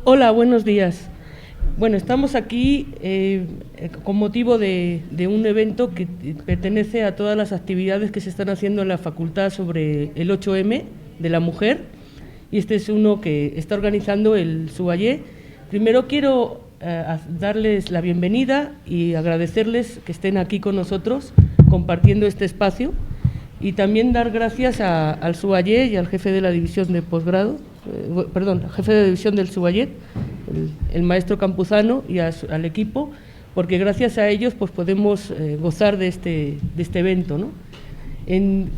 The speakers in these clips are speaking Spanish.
Hola, buenos días. Bueno, estamos aquí con motivo de un evento que pertenece a todas las actividades que se están haciendo en la facultad sobre el 8M de la mujer, y este es uno que está organizando el SUAYE. Primero quiero darles la bienvenida y agradecerles que estén aquí con nosotros compartiendo este espacio, y también dar gracias al SUAYE y al jefe de la división de posgrado, jefe de división del SUAYE, el maestro Campuzano, y al equipo, porque gracias a ellos pues podemos gozar de este evento, ¿no?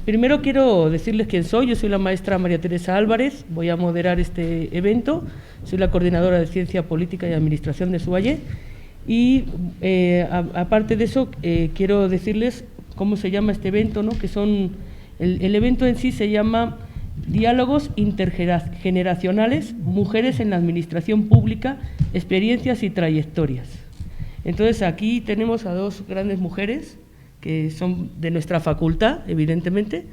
Primero quiero decirles quién soy. Yo soy la maestra María Teresa Álvarez, voy a moderar este evento, soy la coordinadora de Ciencia Política y Administración de SUAYE, y aparte de eso quiero decirles cómo se llama este evento, ¿no? Que son, el evento en sí se llama Diálogos intergeneracionales, mujeres en la administración pública, experiencias y trayectorias. Entonces aquí tenemos a dos grandes mujeres que son de nuestra facultad, evidentemente,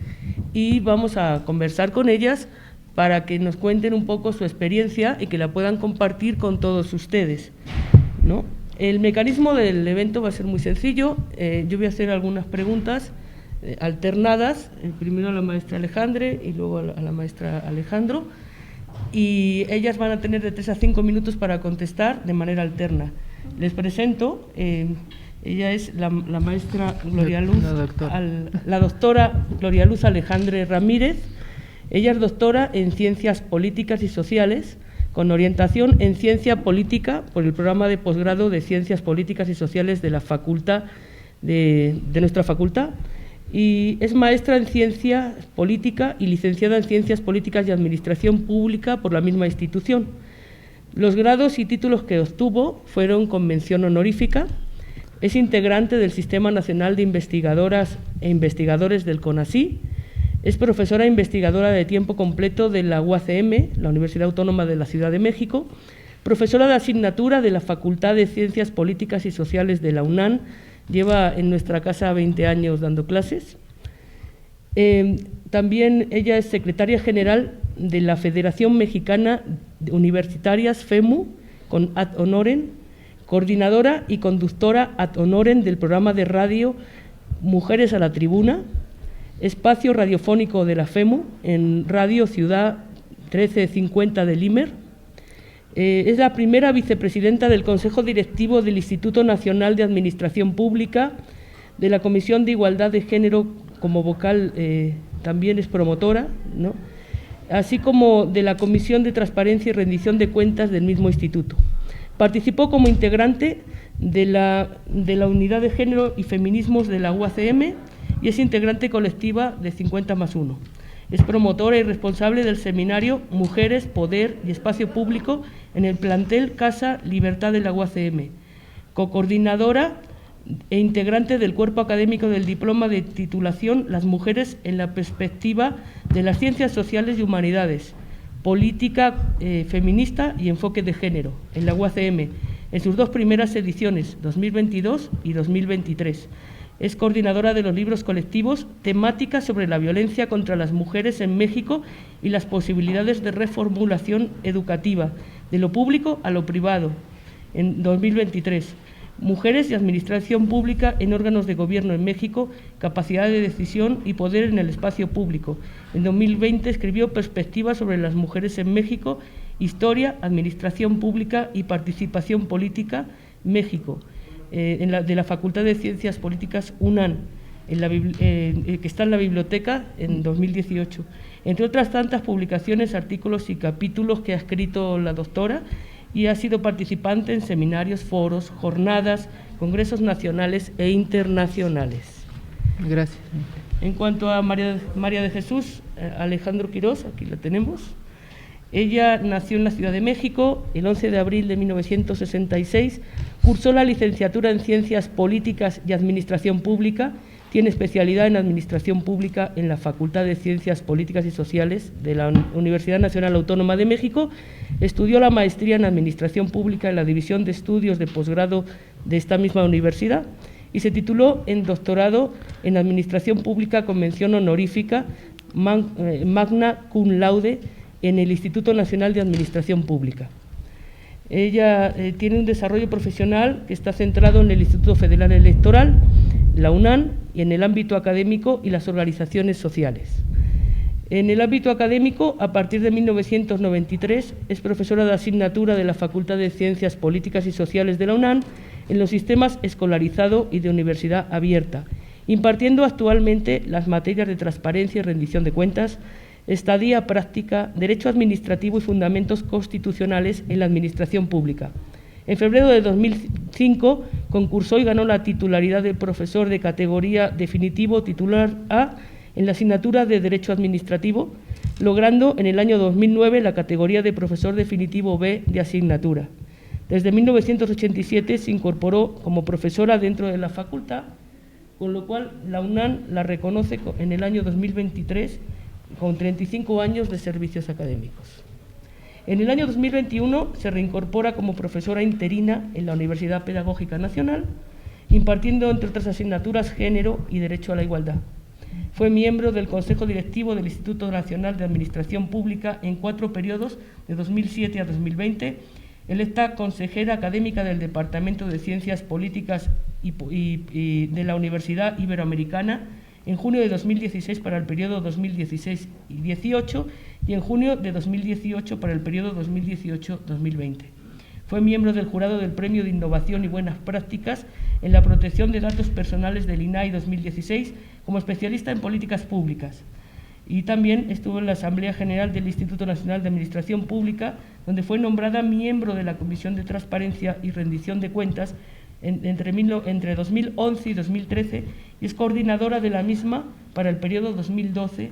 y vamos a conversar con ellas para que nos cuenten un poco su experiencia y que la puedan compartir con todos ustedes, ¿no? El mecanismo del evento va a ser muy sencillo. Yo voy a hacer algunas preguntas alternadas, primero a la maestra Alejandre y luego a la maestra Alejandro, y ellas van a tener de 3 a 5 minutos para contestar de manera alterna. Les presento, ella es la maestra Gloria Luz, la doctora Gloria Luz Alejandre Ramírez. Ella es doctora en Ciencias Políticas y Sociales, con orientación en Ciencia Política por el programa de posgrado de Ciencias Políticas y Sociales de la facultad, de nuestra facultad, y es maestra en Ciencia Política y licenciada en Ciencias Políticas y Administración Pública por la misma institución. Los grados y títulos que obtuvo fueron con mención honorífica. Es integrante del Sistema Nacional de Investigadoras e Investigadores del CONACYT. Es profesora investigadora de tiempo completo de la UACM, la Universidad Autónoma de la Ciudad de México, profesora de asignatura de la Facultad de Ciencias Políticas y Sociales de la UNAM, lleva en nuestra casa 20 años dando clases. También ella es secretaria general de la Federación Mexicana de Universitarias, FEMU, con ad honorem, coordinadora y conductora ad honorem del programa de radio Mujeres a la Tribuna, espacio radiofónico de la FEMU en Radio Ciudad 1350 de Limer. Es la primera vicepresidenta del Consejo Directivo del Instituto Nacional de Administración Pública, de la Comisión de Igualdad de Género como vocal, también es promotora, ¿no? Así como de la Comisión de Transparencia y Rendición de Cuentas del mismo instituto. Participó como integrante de la Unidad de Género y Feminismos de la UACM y es integrante colectiva de 50+1. Es promotora y responsable del seminario Mujeres, Poder y Espacio Público en el plantel Casa Libertad de la UACM, cocoordinadora e integrante del cuerpo académico del diploma de titulación Las mujeres en la perspectiva de las ciencias sociales y humanidades, política feminista y enfoque de género en la UACM, en sus dos primeras ediciones, 2022 y 2023. Es coordinadora de los libros colectivos Temáticas sobre la violencia contra las mujeres en México y las posibilidades de reformulación educativa, de lo público a lo privado, en 2023. Mujeres y Administración Pública en órganos de gobierno en México, capacidad de decisión y poder en el espacio público. En 2020 escribió Perspectivas sobre las mujeres en México, Historia, Administración Pública y Participación Política, México, de la Facultad de Ciencias Políticas UNAM, que está en la biblioteca en 2018. Entre otras tantas publicaciones, artículos y capítulos que ha escrito la doctora, y ha sido participante en seminarios, foros, jornadas, congresos nacionales e internacionales. Gracias. En cuanto a María de Jesús Alejandro Quirós, aquí la tenemos. Ella nació en la Ciudad de México el 11 de abril de 1966, cursó la licenciatura en Ciencias Políticas y Administración Pública, tiene especialidad en Administración Pública en la Facultad de Ciencias Políticas y Sociales de la Universidad Nacional Autónoma de México, estudió la maestría en Administración Pública en la División de Estudios de Posgrado de esta misma universidad y se tituló en doctorado en Administración Pública con mención honorífica magna cum laude en el Instituto Nacional de Administración Pública. Ella tiene un desarrollo profesional que está centrado en el Instituto Federal Electoral, la UNAM, y en el ámbito académico y las organizaciones sociales. En el ámbito académico, a partir de 1993, es profesora de asignatura de la Facultad de Ciencias Políticas y Sociales de la UNAM en los sistemas escolarizado y de universidad abierta, impartiendo actualmente las materias de transparencia y rendición de cuentas, estadía práctica, derecho administrativo y fundamentos constitucionales en la administración pública. En febrero de 2005 concursó y ganó la titularidad de profesor de categoría definitivo titular A en la asignatura de Derecho Administrativo, logrando en el año 2009 la categoría de profesor definitivo B de asignatura. Desde 1987 se incorporó como profesora dentro de la facultad, con lo cual la UNAM la reconoce en el año 2023 con 35 años de servicios académicos. En el año 2021 se reincorpora como profesora interina en la Universidad Pedagógica Nacional, impartiendo, entre otras asignaturas, Género y Derecho a la Igualdad. Fue miembro del Consejo Directivo del Instituto Nacional de Administración Pública en 4 periodos, de 2007 a 2020, electa consejera académica del Departamento de Ciencias Políticas y de la Universidad Iberoamericana en junio de 2016 para el periodo 2016 y 18 y en junio de 2018 para el periodo 2018-2020. Fue miembro del jurado del Premio de Innovación y Buenas Prácticas en la Protección de Datos Personales del INAI 2016 como especialista en políticas públicas. Y también estuvo en la Asamblea General del Instituto Nacional de Administración Pública, donde fue nombrada miembro de la Comisión de Transparencia y Rendición de Cuentas entre 2011 y 2013 y es coordinadora de la misma para el periodo 2012-2013.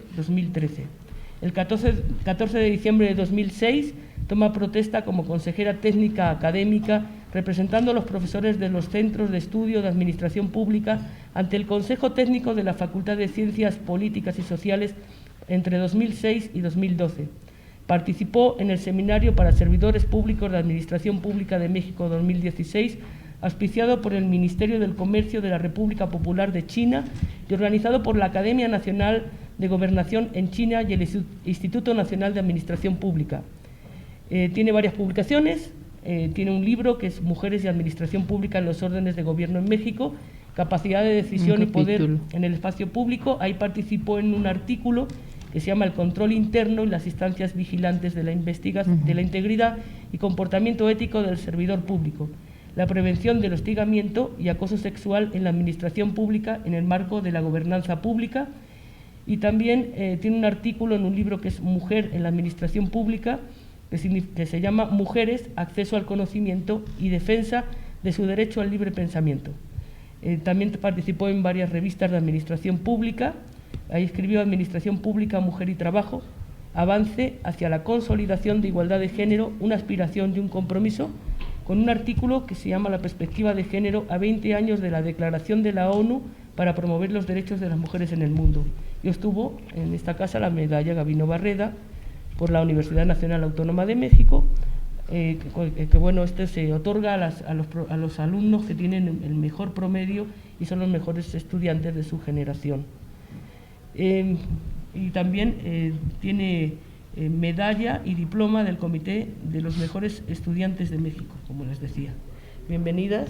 El 14 de diciembre de 2006 toma protesta como consejera técnica académica representando a los profesores de los Centros de Estudio de Administración Pública ante el Consejo Técnico de la Facultad de Ciencias Políticas y Sociales entre 2006 y 2012. Participó en el Seminario para Servidores Públicos de Administración Pública de México 2016, auspiciado por el Ministerio del Comercio de la República Popular de China y organizado por la Academia Nacional de Gobernación en China y el Instituto Nacional de Administración Pública. Tiene varias publicaciones, tiene un libro que es Mujeres y Administración Pública en los órdenes de gobierno en México, capacidad de decisión y poder en el espacio público. Ahí participó en un artículo que se llama El control interno y las instancias vigilantes de la investigación, de la integridad y comportamiento ético del servidor público, la prevención del hostigamiento y acoso sexual en la administración pública en el marco de la gobernanza pública. Y también tiene un artículo en un libro que es Mujer en la Administración Pública, que se llama Mujeres, acceso al conocimiento y defensa de su derecho al libre pensamiento. También participó en varias revistas de administración pública. Ahí escribió Administración Pública, Mujer y Trabajo, Avance hacia la consolidación de igualdad de género, una aspiración y un compromiso, con un artículo que se llama La perspectiva de género a 20 años de la Declaración de la ONU para promover los derechos de las mujeres en el mundo. Y obtuvo en esta casa la medalla Gabino Barreda por la Universidad Nacional Autónoma de México, bueno, este se otorga a los alumnos que tienen el mejor promedio y son los mejores estudiantes de su generación. Y también tiene medalla y diploma del Comité de los Mejores Estudiantes de México, como les decía. Bienvenidas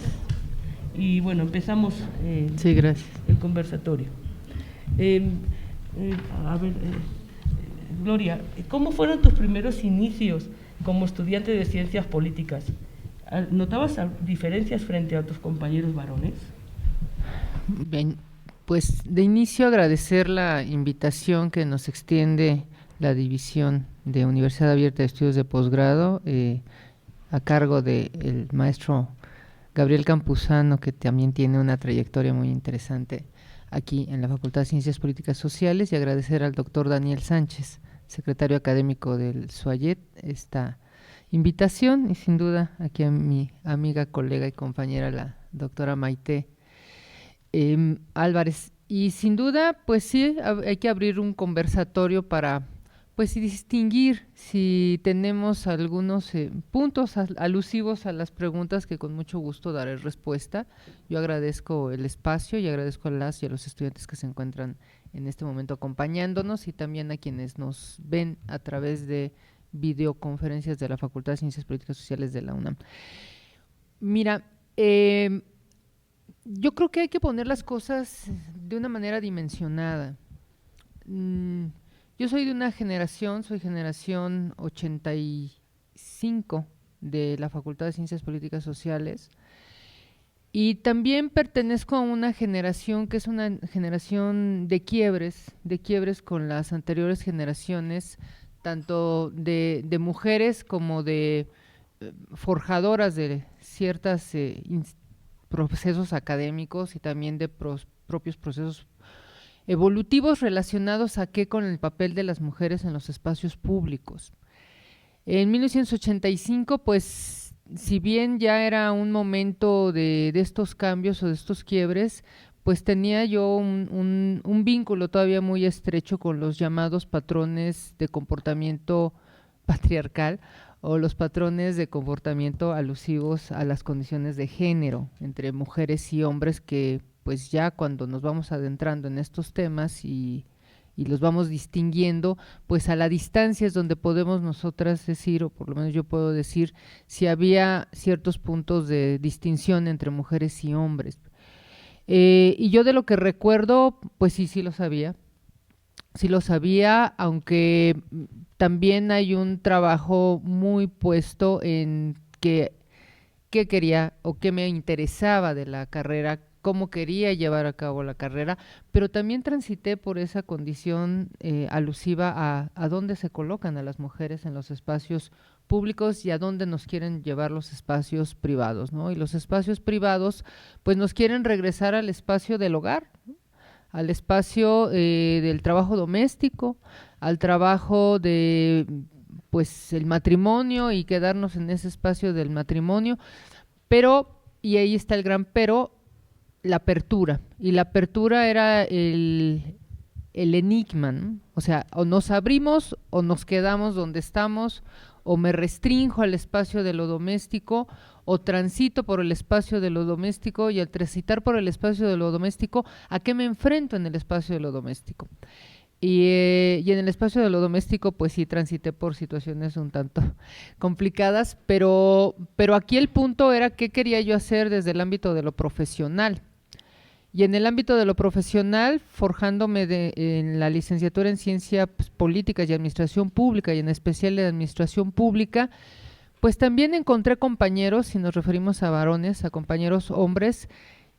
y bueno, empezamos sí, gracias. El conversatorio. Gloria, ¿cómo fueron tus primeros inicios como estudiante de ciencias políticas? ¿Notabas diferencias frente a tus compañeros varones? Bien, pues de inicio agradecer la invitación que nos extiende la División de Universidad Abierta de Estudios de Posgrado a cargo del maestro Gabriel Campuzano, que también tiene una trayectoria muy interesante aquí en la Facultad de Ciencias Políticas Sociales, y agradecer al doctor Daniel Sánchez, secretario académico del SUAYET, esta invitación, y sin duda aquí a mi amiga, colega y compañera, la doctora Maite Álvarez. Y sin duda, pues sí, hay que abrir un conversatorio para pues distinguir si tenemos algunos puntos alusivos a las preguntas que con mucho gusto daré respuesta. Yo agradezco el espacio y agradezco a las y a los estudiantes que se encuentran en este momento acompañándonos y también a quienes nos ven a través de videoconferencias de la Facultad de Ciencias Políticas y Sociales de la UNAM. Mira, yo creo que hay que poner las cosas de una manera dimensionada. Yo soy de una generación, soy generación 85 de la Facultad de Ciencias Políticas Sociales, y también pertenezco a una generación que es una generación de quiebres con las anteriores generaciones, tanto de mujeres como de forjadoras de ciertos procesos académicos y también de propios procesos evolutivos relacionados a qué con el papel de las mujeres en los espacios públicos. En 1985, pues, si bien ya era un momento de estos cambios o de estos quiebres, pues tenía yo un vínculo todavía muy estrecho con los llamados patrones de comportamiento patriarcal o los patrones de comportamiento alusivos a las condiciones de género entre mujeres y hombres, que pues ya cuando nos vamos adentrando en estos temas y los vamos distinguiendo, pues a la distancia es donde podemos nosotras decir, o por lo menos yo puedo decir, si había ciertos puntos de distinción entre mujeres y hombres. Y yo de lo que recuerdo, pues sí lo sabía. Sí lo sabía, aunque también hay un trabajo muy puesto en qué quería o qué me interesaba de la carrera, cómo quería llevar a cabo la carrera, pero también transité por esa condición alusiva a dónde se colocan a las mujeres en los espacios públicos y a dónde nos quieren llevar los espacios privados, ¿no? Y los espacios privados, pues nos quieren regresar al espacio del hogar, ¿no? Al espacio del trabajo doméstico, al trabajo de pues el matrimonio y quedarnos en ese espacio del matrimonio, pero, y ahí está el gran pero, la apertura, y la apertura era el enigma, ¿no? O sea, o nos abrimos o nos quedamos donde estamos, o me restrinjo al espacio de lo doméstico, o transito por el espacio de lo doméstico, y al transitar por el espacio de lo doméstico, ¿a qué me enfrento en el espacio de lo doméstico? Y en el espacio de lo doméstico, pues sí transité por situaciones un tanto complicadas, pero aquí el punto era qué quería yo hacer desde el ámbito de lo profesional. Y en el ámbito de lo profesional, forjándome en la licenciatura en Ciencias Políticas y Administración Pública, y en especial en Administración Pública, pues también encontré compañeros, si nos referimos a varones, a compañeros hombres,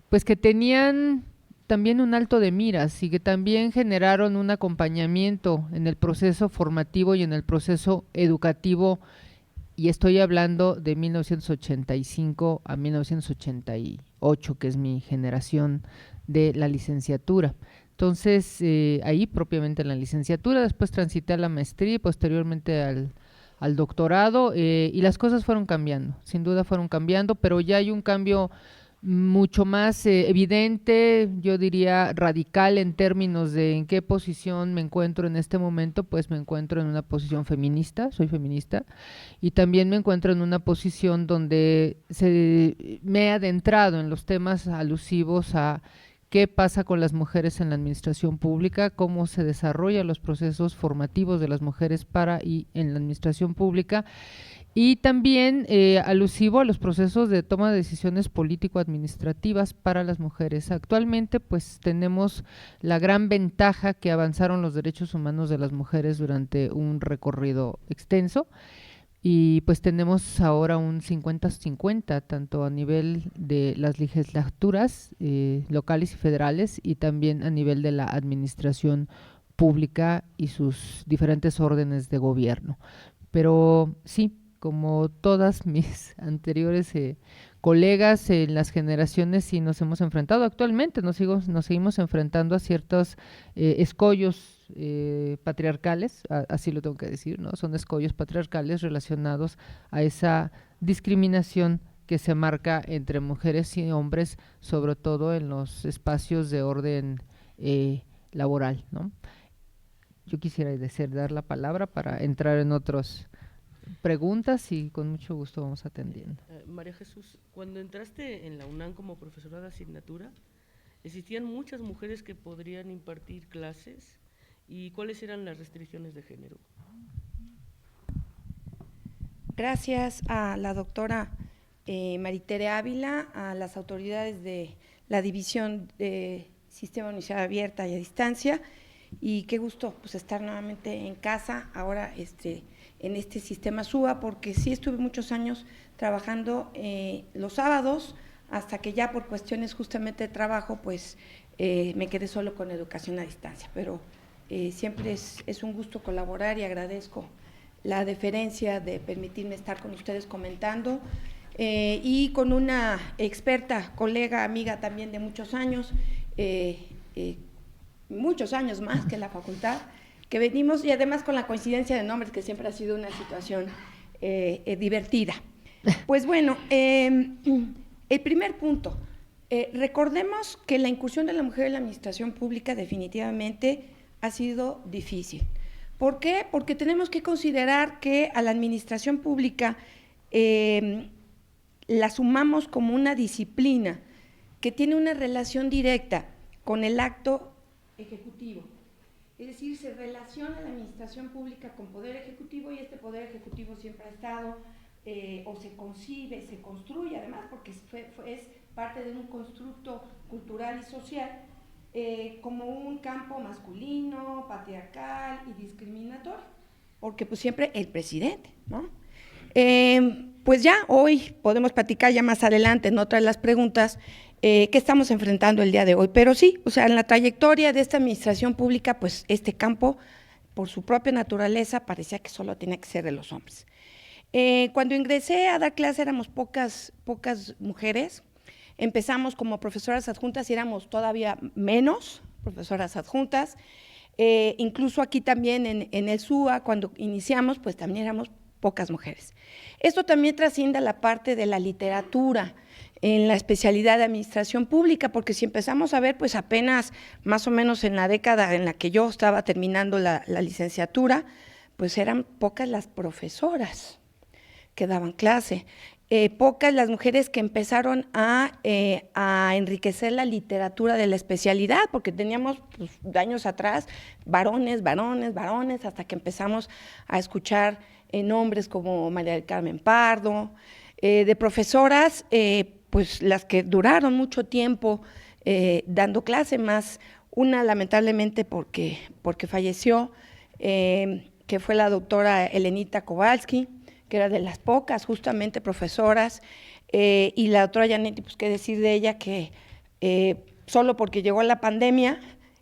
pues que tenían también un alto de miras y que también generaron un acompañamiento en el proceso formativo y en el proceso educativo, y estoy hablando de 1985 a 1988, que es mi generación de la licenciatura. Entonces, ahí propiamente en la licenciatura, después transité a la maestría y posteriormente al doctorado, y las cosas fueron cambiando, sin duda fueron cambiando, pero ya hay un cambio mucho más evidente, yo diría radical, en términos de en qué posición me encuentro en este momento. Pues me encuentro en una posición feminista, soy feminista, y también me encuentro en una posición donde me he adentrado en los temas alusivos a qué pasa con las mujeres en la administración pública, cómo se desarrollan los procesos formativos de las mujeres para y en la administración pública, y también alusivo a los procesos de toma de decisiones político-administrativas para las mujeres. Actualmente, pues tenemos la gran ventaja que avanzaron los derechos humanos de las mujeres durante un recorrido extenso, y pues tenemos ahora un 50-50, tanto a nivel de las legislaturas locales y federales, y también a nivel de la administración pública y sus diferentes órdenes de gobierno. Pero sí, como todas mis anteriores colegas en las generaciones, sí nos hemos enfrentado. Actualmente nos seguimos enfrentando a ciertos escollos patriarcales, así lo tengo que decir, ¿no? Son escollos patriarcales relacionados a esa discriminación que se marca entre mujeres y hombres, sobre todo en los espacios de orden laboral, ¿no? Yo quisiera dar la palabra para entrar en otros preguntas, y con mucho gusto vamos atendiendo. María Jesús, cuando entraste en la UNAM como profesora de asignatura, ¿existían muchas mujeres que podrían impartir clases? ¿Y cuáles eran las restricciones de género? Gracias a la doctora Maritere Ávila, a las autoridades de la División de Sistema de Universidad Abierta y a Distancia, y qué gusto pues estar nuevamente en casa, ahora en este sistema SUA, porque sí estuve muchos años trabajando los sábados, hasta que ya por cuestiones justamente de trabajo, pues me quedé solo con educación a distancia, pero siempre es un gusto colaborar y agradezco la deferencia de permitirme estar con ustedes comentando, y con una experta, colega, amiga también de muchos años más que la facultad, que venimos, y además con la coincidencia de nombres, que siempre ha sido una situación divertida. Pues bueno, el primer punto, recordemos que la incursión de la mujer en la administración pública definitivamente ha sido difícil. ¿Por qué? Porque tenemos que considerar que a la administración pública la sumamos como una disciplina que tiene una relación directa con el acto ejecutivo. Es decir, se relaciona la administración pública con poder ejecutivo, y este poder ejecutivo siempre ha estado, o se concibe, se construye además, porque es parte de un constructo cultural y social, como un campo masculino, patriarcal y discriminatorio, porque pues siempre el presidente, ¿no? Pues ya hoy podemos platicar ya más adelante en otra de las preguntas que estamos enfrentando el día de hoy, pero sí, o sea, en la trayectoria de esta administración pública, pues este campo, por su propia naturaleza, parecía que solo tenía que ser de los hombres. Cuando ingresé a dar clase éramos pocas mujeres. Empezamos como profesoras adjuntas y éramos todavía menos profesoras adjuntas. Incluso aquí también en el SUA, cuando iniciamos, pues también éramos pocas mujeres. Esto también trasciende a la parte de la literatura en la especialidad de administración pública, porque si empezamos a ver, pues apenas más o menos en la década en la que yo estaba terminando la licenciatura, pues eran pocas las profesoras que daban clase. Pocas las mujeres que empezaron a enriquecer la literatura de la especialidad, porque teníamos pues, años atrás varones, hasta que empezamos a escuchar nombres como María del Carmen Pardo, de profesoras, pues las que duraron mucho tiempo dando clase, más una lamentablemente porque falleció, que fue la doctora Elenita Kowalski, que era de las pocas justamente profesoras, y la doctora Janetti, pues qué decir de ella, que solo porque llegó la pandemia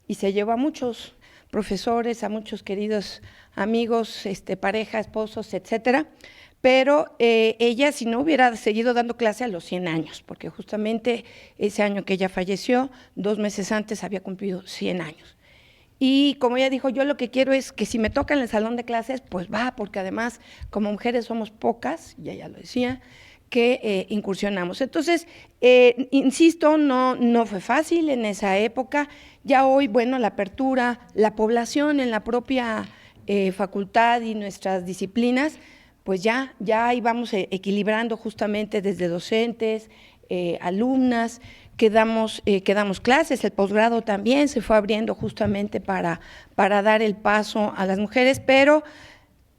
y se llevó a muchos profesores, a muchos queridos amigos, pareja, esposos, etcétera, pero ella si no hubiera seguido dando clase a los 100 años, porque justamente ese año que ella falleció, 2 meses antes había cumplido 100 años. Y como ella dijo, yo lo que quiero es que si me toca en el salón de clases, pues va, porque además como mujeres somos pocas, y ella lo decía, que incursionamos. Entonces, insisto, no fue fácil en esa época. Ya hoy, bueno, la apertura, la población en la propia facultad y nuestras disciplinas, pues ya íbamos equilibrando justamente desde docentes, alumnas, que damos clases. El posgrado también se fue abriendo justamente para dar el paso a las mujeres, pero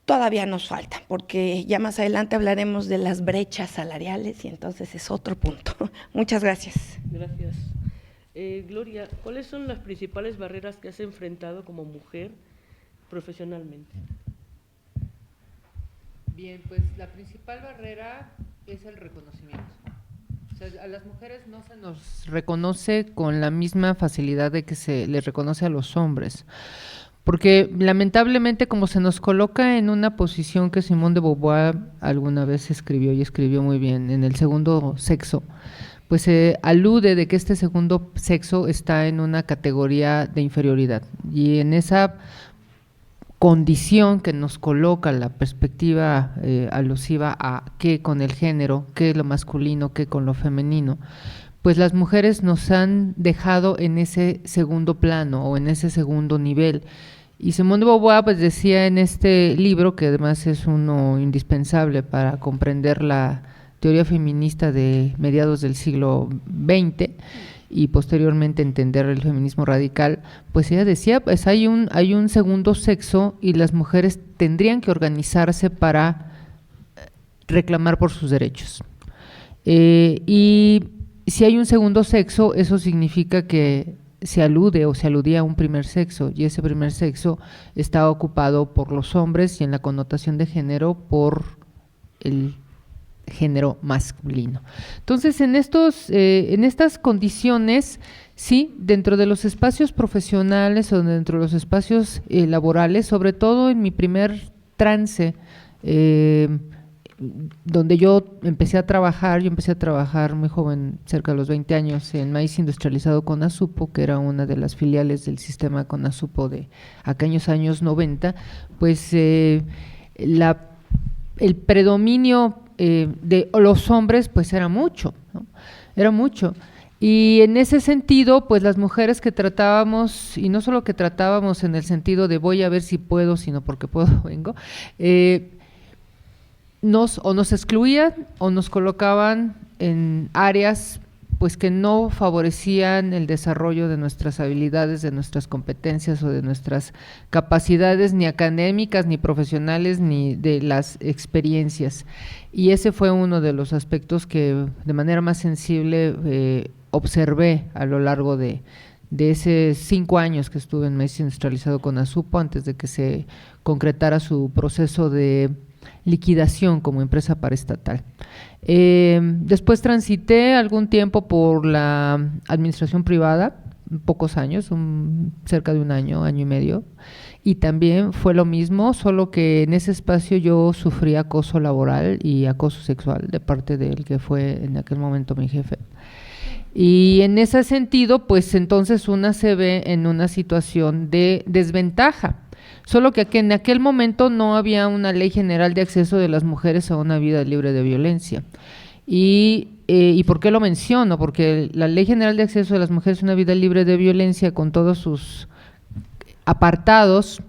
todavía nos falta, porque ya más adelante hablaremos de las brechas salariales y entonces es otro punto. Muchas gracias. Gracias. Gloria, ¿cuáles son las principales barreras que has enfrentado como mujer profesionalmente? Bien, pues la principal barrera es el reconocimiento. O sea, a las mujeres no se nos reconoce con la misma facilidad de que se les reconoce a los hombres, porque lamentablemente como se nos coloca en una posición que Simone de Beauvoir alguna vez escribió, y escribió muy bien, en el segundo sexo, pues se alude de que este segundo sexo está en una categoría de inferioridad, y en esa condición que nos coloca la perspectiva alusiva a qué con el género, qué lo masculino, qué con lo femenino, pues las mujeres nos han dejado en ese segundo plano o en ese segundo nivel. Y Simone de Beauvoir pues decía en este libro, que además es uno indispensable para comprender la teoría feminista de mediados del siglo XX, y posteriormente entender el feminismo radical, pues ella decía, pues hay un segundo sexo y las mujeres tendrían que organizarse para reclamar por sus derechos. Y si hay un segundo sexo, eso significa que se alude o se aludía a un primer sexo, y ese primer sexo está ocupado por los hombres y en la connotación de género por el género masculino. Entonces, en estas condiciones, sí, dentro de los espacios profesionales o dentro de los espacios laborales, sobre todo en mi primer trance, donde yo empecé a trabajar muy joven, cerca de los 20 años, en maíz industrializado Conasupo, que era una de las filiales del sistema Conasupo de aquellos años 90, pues el predominio de los hombres pues era mucho, ¿no? Era mucho. Y en ese sentido, pues las mujeres que tratábamos, y no solo que tratábamos en el sentido de voy a ver si puedo, sino porque puedo, vengo, nos excluían o nos colocaban en áreas pues que no favorecían el desarrollo de nuestras habilidades, de nuestras competencias o de nuestras capacidades, ni académicas, ni profesionales, ni de las experiencias. Y ese fue uno de los aspectos que de manera más sensible observé a lo largo de esos 5 años que estuve en maíz industrializado Conasupo, antes de que se concretara su proceso de liquidación como empresa paraestatal. Después transité algún tiempo por la administración privada, pocos años, cerca de un año, año y medio, y también fue lo mismo, solo que en ese espacio yo sufrí acoso laboral y acoso sexual de parte del que fue en aquel momento mi jefe. Y en ese sentido, pues entonces una se ve en una situación de desventaja. Solo que en aquel momento no había una ley general de acceso de las mujeres a una vida libre de violencia. ¿Y por qué lo menciono? Porque la Ley General de Acceso de las Mujeres a una vida libre de violencia, con todos sus apartados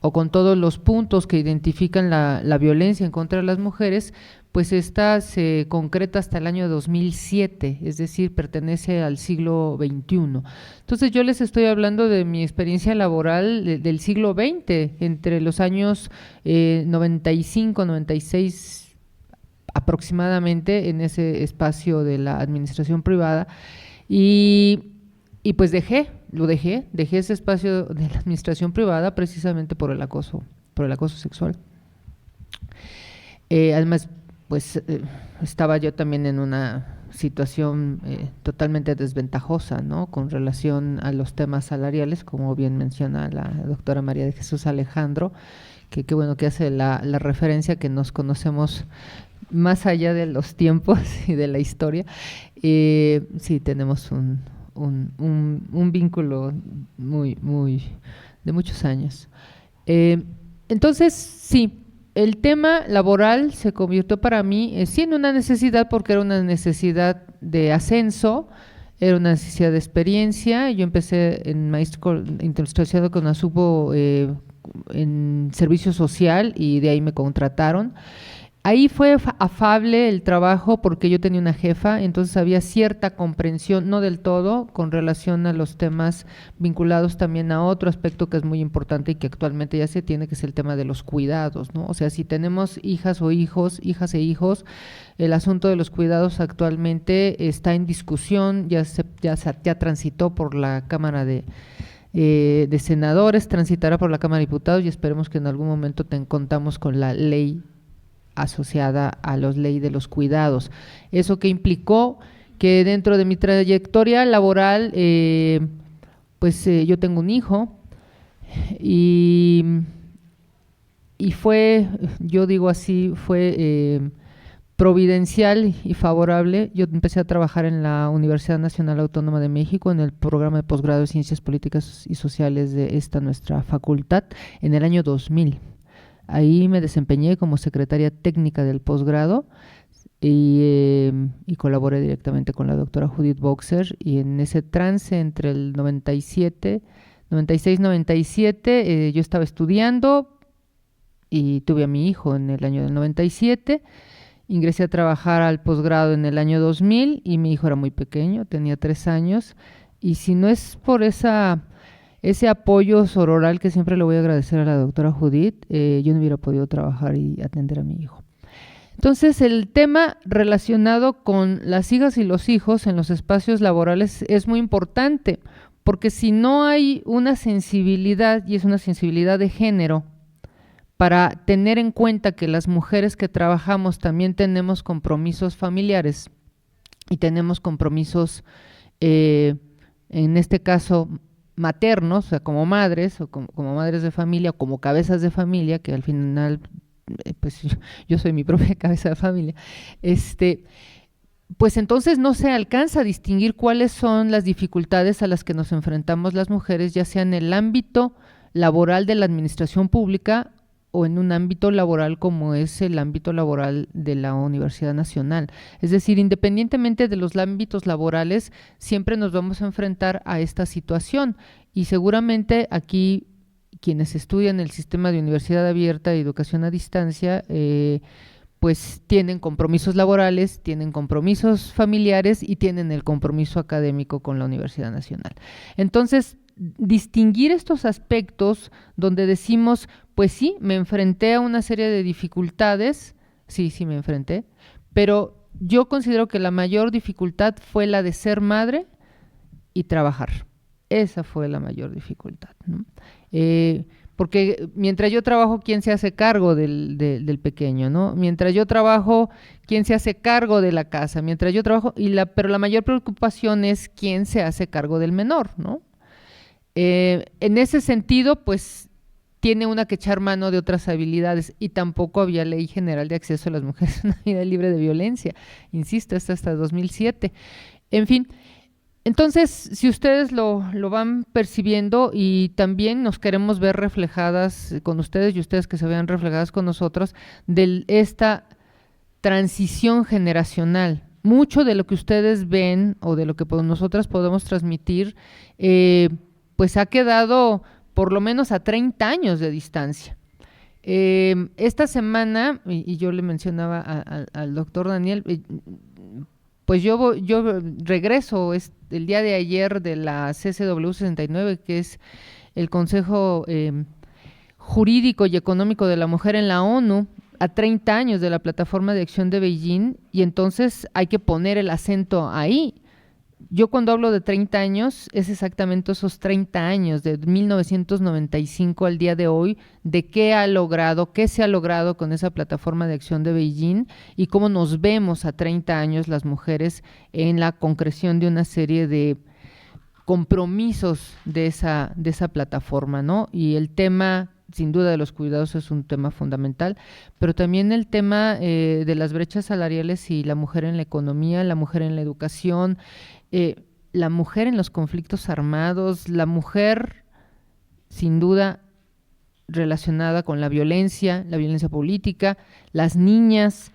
o con todos los puntos que identifican la violencia en contra de las mujeres, pues esta se concreta hasta el año 2007, es decir, pertenece al siglo XXI. Entonces yo les estoy hablando de mi experiencia laboral del siglo XX, entre los años 95, 96 aproximadamente, en ese espacio de la administración privada, y pues dejé ese espacio de la administración privada precisamente por el acoso sexual. Además, pues estaba yo también en una situación totalmente desventajosa, ¿no?, con relación a los temas salariales, como bien menciona la doctora María de Jesús Alejandro, que qué bueno que hace la referencia, que nos conocemos más allá de los tiempos y de la historia. Sí, tenemos un vínculo muy de muchos años. Entonces, sí, el tema laboral se convirtió para mí sí en una necesidad, porque era una necesidad de ascenso, era una necesidad de experiencia. Yo empecé en maestro industrializado Conasupo en servicio social, y de ahí me contrataron. Ahí fue afable el trabajo porque yo tenía una jefa, entonces había cierta comprensión, no del todo, con relación a los temas vinculados también a otro aspecto que es muy importante y que actualmente ya se tiene, que es el tema de los cuidados, ¿no? O sea, si tenemos hijas e hijos, el asunto de los cuidados actualmente está en discusión, ya transitó por la Cámara de Senadores, transitará por la Cámara de Diputados, y esperemos que en algún momento contamos con la ley asociada a la ley de los cuidados. Eso que implicó que dentro de mi trayectoria laboral, yo tengo un hijo, y fue, yo digo así, fue providencial y favorable. Yo empecé a trabajar en la Universidad Nacional Autónoma de México en el programa de posgrado de Ciencias Políticas y Sociales de nuestra facultad en el año 2000. Ahí me desempeñé como secretaria técnica del posgrado y colaboré directamente con la doctora Judith Boxer, y en ese trance entre el 96-97 yo estaba estudiando y tuve a mi hijo en el año del 97. Ingresé a trabajar al posgrado en el año 2000 y mi hijo era muy pequeño, tenía 3 años, y si no es por ese apoyo sororal que siempre le voy a agradecer a la doctora Judith, yo no hubiera podido trabajar y atender a mi hijo. Entonces, el tema relacionado con las hijas y los hijos en los espacios laborales es muy importante, porque si no hay una sensibilidad, y es una sensibilidad de género, para tener en cuenta que las mujeres que trabajamos también tenemos compromisos familiares y tenemos compromisos, en este caso, maternos, o sea, como madres o como madres de familia o como cabezas de familia, que al final, pues yo soy mi propia cabeza de familia, pues entonces no se alcanza a distinguir cuáles son las dificultades a las que nos enfrentamos las mujeres, ya sea en el ámbito laboral de la administración pública o en un ámbito laboral como es el ámbito laboral de la Universidad Nacional. Es decir, independientemente de los ámbitos laborales, siempre nos vamos a enfrentar a esta situación y seguramente aquí quienes estudian el sistema de universidad abierta y educación a distancia, pues tienen compromisos laborales, tienen compromisos familiares y tienen el compromiso académico con la Universidad Nacional. Entonces, distinguir estos aspectos donde decimos, pues sí, me enfrenté a una serie de dificultades, sí me enfrenté, pero yo considero que la mayor dificultad fue la de ser madre y trabajar. Esa fue la mayor dificultad, ¿no? Porque mientras yo trabajo, ¿quién se hace cargo del pequeño, no? Mientras yo trabajo, ¿quién se hace cargo de la casa? Mientras yo trabajo, pero la mayor preocupación es quién se hace cargo del menor, ¿no? En ese sentido, pues tiene una que echar mano de otras habilidades y tampoco había ley general de acceso a las mujeres a una vida libre de violencia. Insisto, hasta 2007. En fin, entonces, si ustedes lo van percibiendo y también nos queremos ver reflejadas con ustedes y ustedes que se vean reflejadas con nosotros de esta transición generacional. Mucho de lo que ustedes ven o de lo que nosotras podemos transmitir, pues ha quedado por lo menos a 30 años de distancia. Esta semana, y yo le mencionaba al doctor Daniel, pues yo regreso el día de ayer de la CCW 69, que es el Consejo Jurídico y Económico de la Mujer en la ONU, a 30 años de la Plataforma de Acción de Beijing, y entonces hay que poner el acento ahí. Yo cuando hablo de 30 años, es exactamente esos 30 años, de 1995 al día de hoy, de qué se ha logrado con esa plataforma de acción de Beijing y cómo nos vemos a 30 años las mujeres en la concreción de una serie de compromisos de esa plataforma, ¿no? Y el tema, sin duda, de los cuidados es un tema fundamental, pero también el tema de las brechas salariales y la mujer en la economía, la mujer en la educación, la mujer en los conflictos armados, la mujer, sin duda, relacionada con la violencia política, las niñas,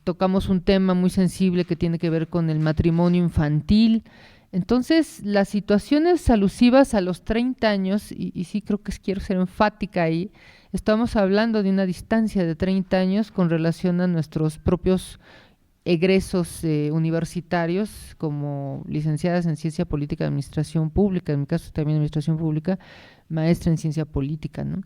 tocamos un tema muy sensible que tiene que ver con el matrimonio infantil. Entonces, las situaciones alusivas a los 30 años, y sí creo que quiero ser enfática ahí, estamos hablando de una distancia de 30 años con relación a nuestros propios egresos universitarios como licenciadas en Ciencia Política y Administración Pública, en mi caso también Administración Pública, maestra en Ciencia Política, ¿no?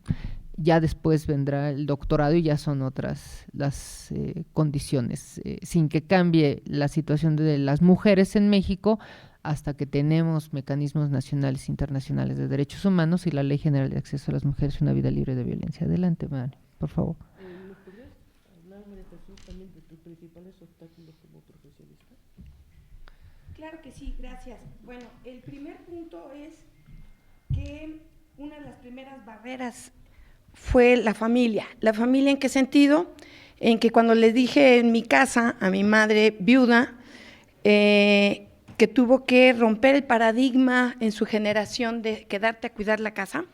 Ya después vendrá el doctorado y ya son otras las condiciones, sin que cambie la situación de las mujeres en México hasta que tenemos mecanismos nacionales e internacionales de derechos humanos y la Ley General de Acceso a las Mujeres a una vida libre de violencia. Adelante, Mari, por favor. ¿Me podrías hablar, María Jesús, también de tus principales obstáculos como profesionista? Claro que sí, gracias. Bueno, el primer punto es que una de las primeras barreras fue la familia. ¿La familia en qué sentido? En que cuando les dije en mi casa a mi madre viuda, que tuvo que romper el paradigma en su generación de quedarte a cuidar la casa,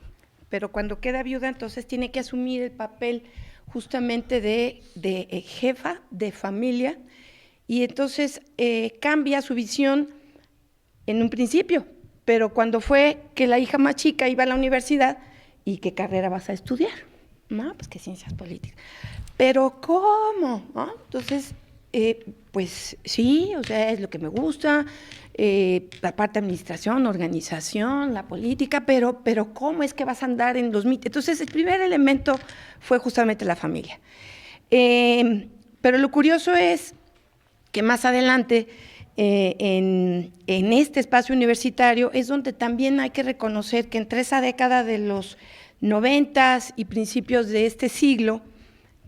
pero cuando queda viuda entonces tiene que asumir el papel justamente de jefa de familia y entonces cambia su visión en un principio, pero cuando fue que la hija más chica iba a la universidad, ¿y qué carrera vas a estudiar? No, pues que ciencias políticas. ¿Pero cómo? ¿No? Entonces, pues sí, o sea, es lo que me gusta, la parte de administración, organización, la política, pero ¿cómo es que vas a andar en los mitos? Entonces, el primer elemento fue justamente la familia. Pero lo curioso es que más adelante, en este espacio universitario, es donde también hay que reconocer que entre esa década de los 90s y principios de este siglo,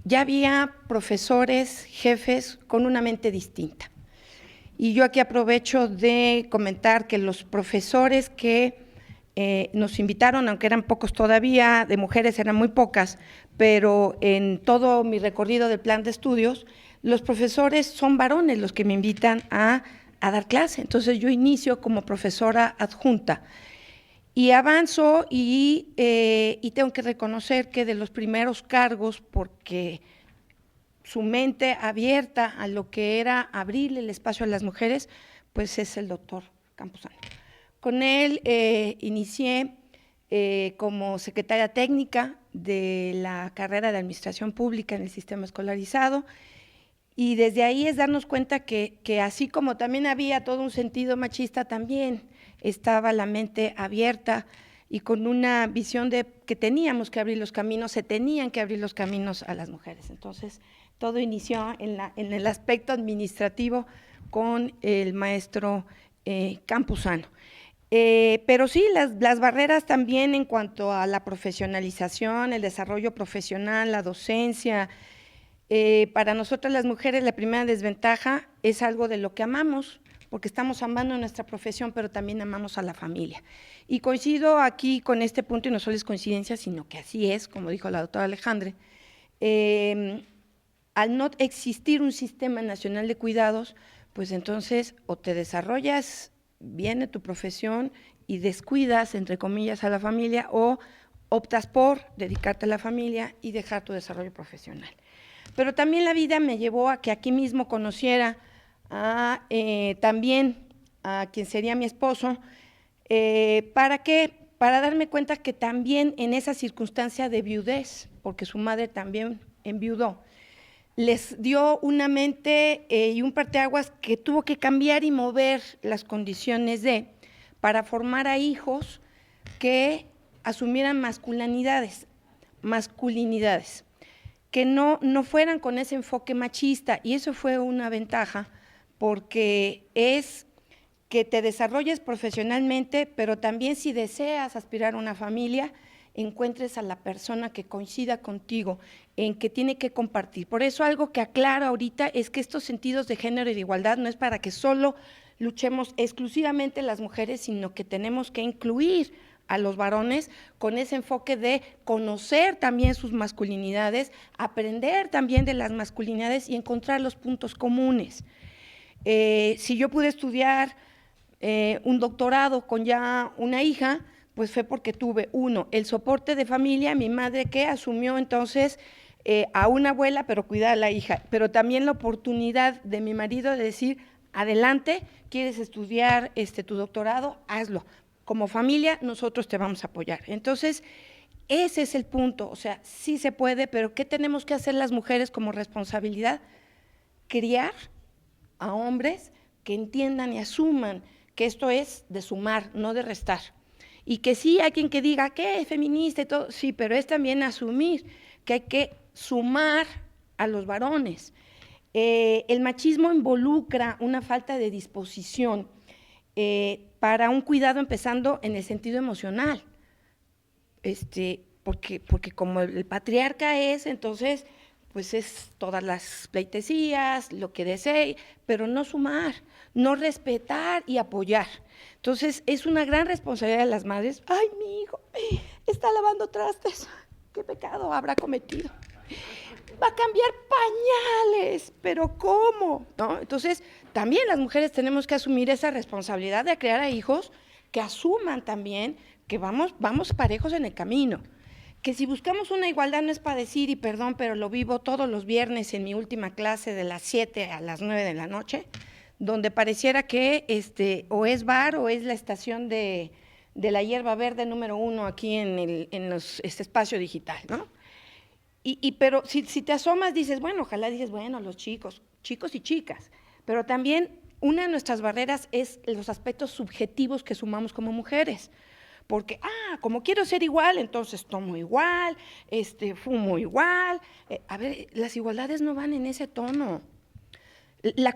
ya había profesores, jefes con una mente distinta. Y yo aquí aprovecho de comentar que los profesores que nos invitaron, aunque eran pocos todavía, de mujeres eran muy pocas, pero en todo mi recorrido del plan de estudios, los profesores son varones los que me invitan a dar clase. Entonces yo inicio como profesora adjunta y avanzo y tengo que reconocer que de los primeros cargos, porque su mente abierta a lo que era abrirle el espacio a las mujeres, pues es el doctor Campuzano. Con él inicié como secretaria técnica de la carrera de Administración Pública en el sistema escolarizado, y desde ahí es darnos cuenta que así como también había todo un sentido machista, también estaba la mente abierta y con una visión de que teníamos que abrir los caminos, se tenían que abrir los caminos a las mujeres. Entonces, todo inició en el aspecto administrativo con el maestro Campuzano. Pero sí, las barreras también en cuanto a la profesionalización, el desarrollo profesional, la docencia. Para nosotras las mujeres la primera desventaja es algo de lo que amamos, porque estamos amando nuestra profesión, pero también amamos a la familia. Y coincido aquí con este punto, y no solo es coincidencia, sino que así es, como dijo la doctora Alejandre. Al no existir un sistema nacional de cuidados, pues entonces o te desarrollas bien tu profesión y descuidas, entre comillas, a la familia, o optas por dedicarte a la familia y dejar tu desarrollo profesional. Pero también la vida me llevó a que aquí mismo conociera también a quien sería mi esposo. ¿Para qué? Para darme cuenta que también en esa circunstancia de viudez, porque su madre también enviudó, les dio una mente y un parteaguas que tuvo que cambiar y mover las condiciones para formar a hijos que asumieran masculinidades, que no fueran con ese enfoque machista, y eso fue una ventaja, porque es que te desarrolles profesionalmente, pero también si deseas aspirar a una familia, encuentres a la persona que coincida contigo, en que tiene que compartir. Por eso algo que aclaro ahorita es que estos sentidos de género y de igualdad no es para que solo luchemos exclusivamente las mujeres, sino que tenemos que incluir a los varones con ese enfoque de conocer también sus masculinidades, aprender también de las masculinidades y encontrar los puntos comunes. Si yo pude estudiar un doctorado con ya una hija, pues fue porque tuve, el soporte de familia, mi madre que asumió entonces a una abuela, pero cuidar a la hija, pero también la oportunidad de mi marido de decir, adelante, quieres estudiar tu doctorado, hazlo. Como familia, nosotros te vamos a apoyar. Entonces, ese es el punto, o sea, sí se puede, pero ¿qué tenemos que hacer las mujeres como responsabilidad? Criar a hombres que entiendan y asuman que esto es de sumar, no de restar. Y que sí hay quien que diga, ¿qué es feminista y todo? Sí, pero es también asumir que hay que sumar a los varones. El machismo involucra una falta de disposición para un cuidado empezando en el sentido emocional, porque como el patriarca es, entonces, pues es todas las pleitesías, lo que desee, pero no sumar, no respetar y apoyar. Entonces, es una gran responsabilidad de las madres. ¡Ay, mi hijo está lavando trastes! ¿Qué pecado habrá cometido? Va a cambiar pañales, pero ¿cómo? ¿No? Entonces, también las mujeres tenemos que asumir esa responsabilidad de crear a hijos que asuman también que vamos parejos en el camino. Que si buscamos una igualdad no es para decir, y perdón, pero lo vivo todos los viernes en mi última clase de las 7 a las 9 de la noche, donde pareciera que o es bar o es la estación de la hierba verde número 1 aquí en este espacio digital, ¿no? Pero si te asomas dices, bueno, ojalá dices, bueno, los chicos y chicas, pero también una de nuestras barreras es los aspectos subjetivos que sumamos como mujeres, porque, como quiero ser igual, entonces tomo igual, fumo igual. A ver, las igualdades no van en ese tono.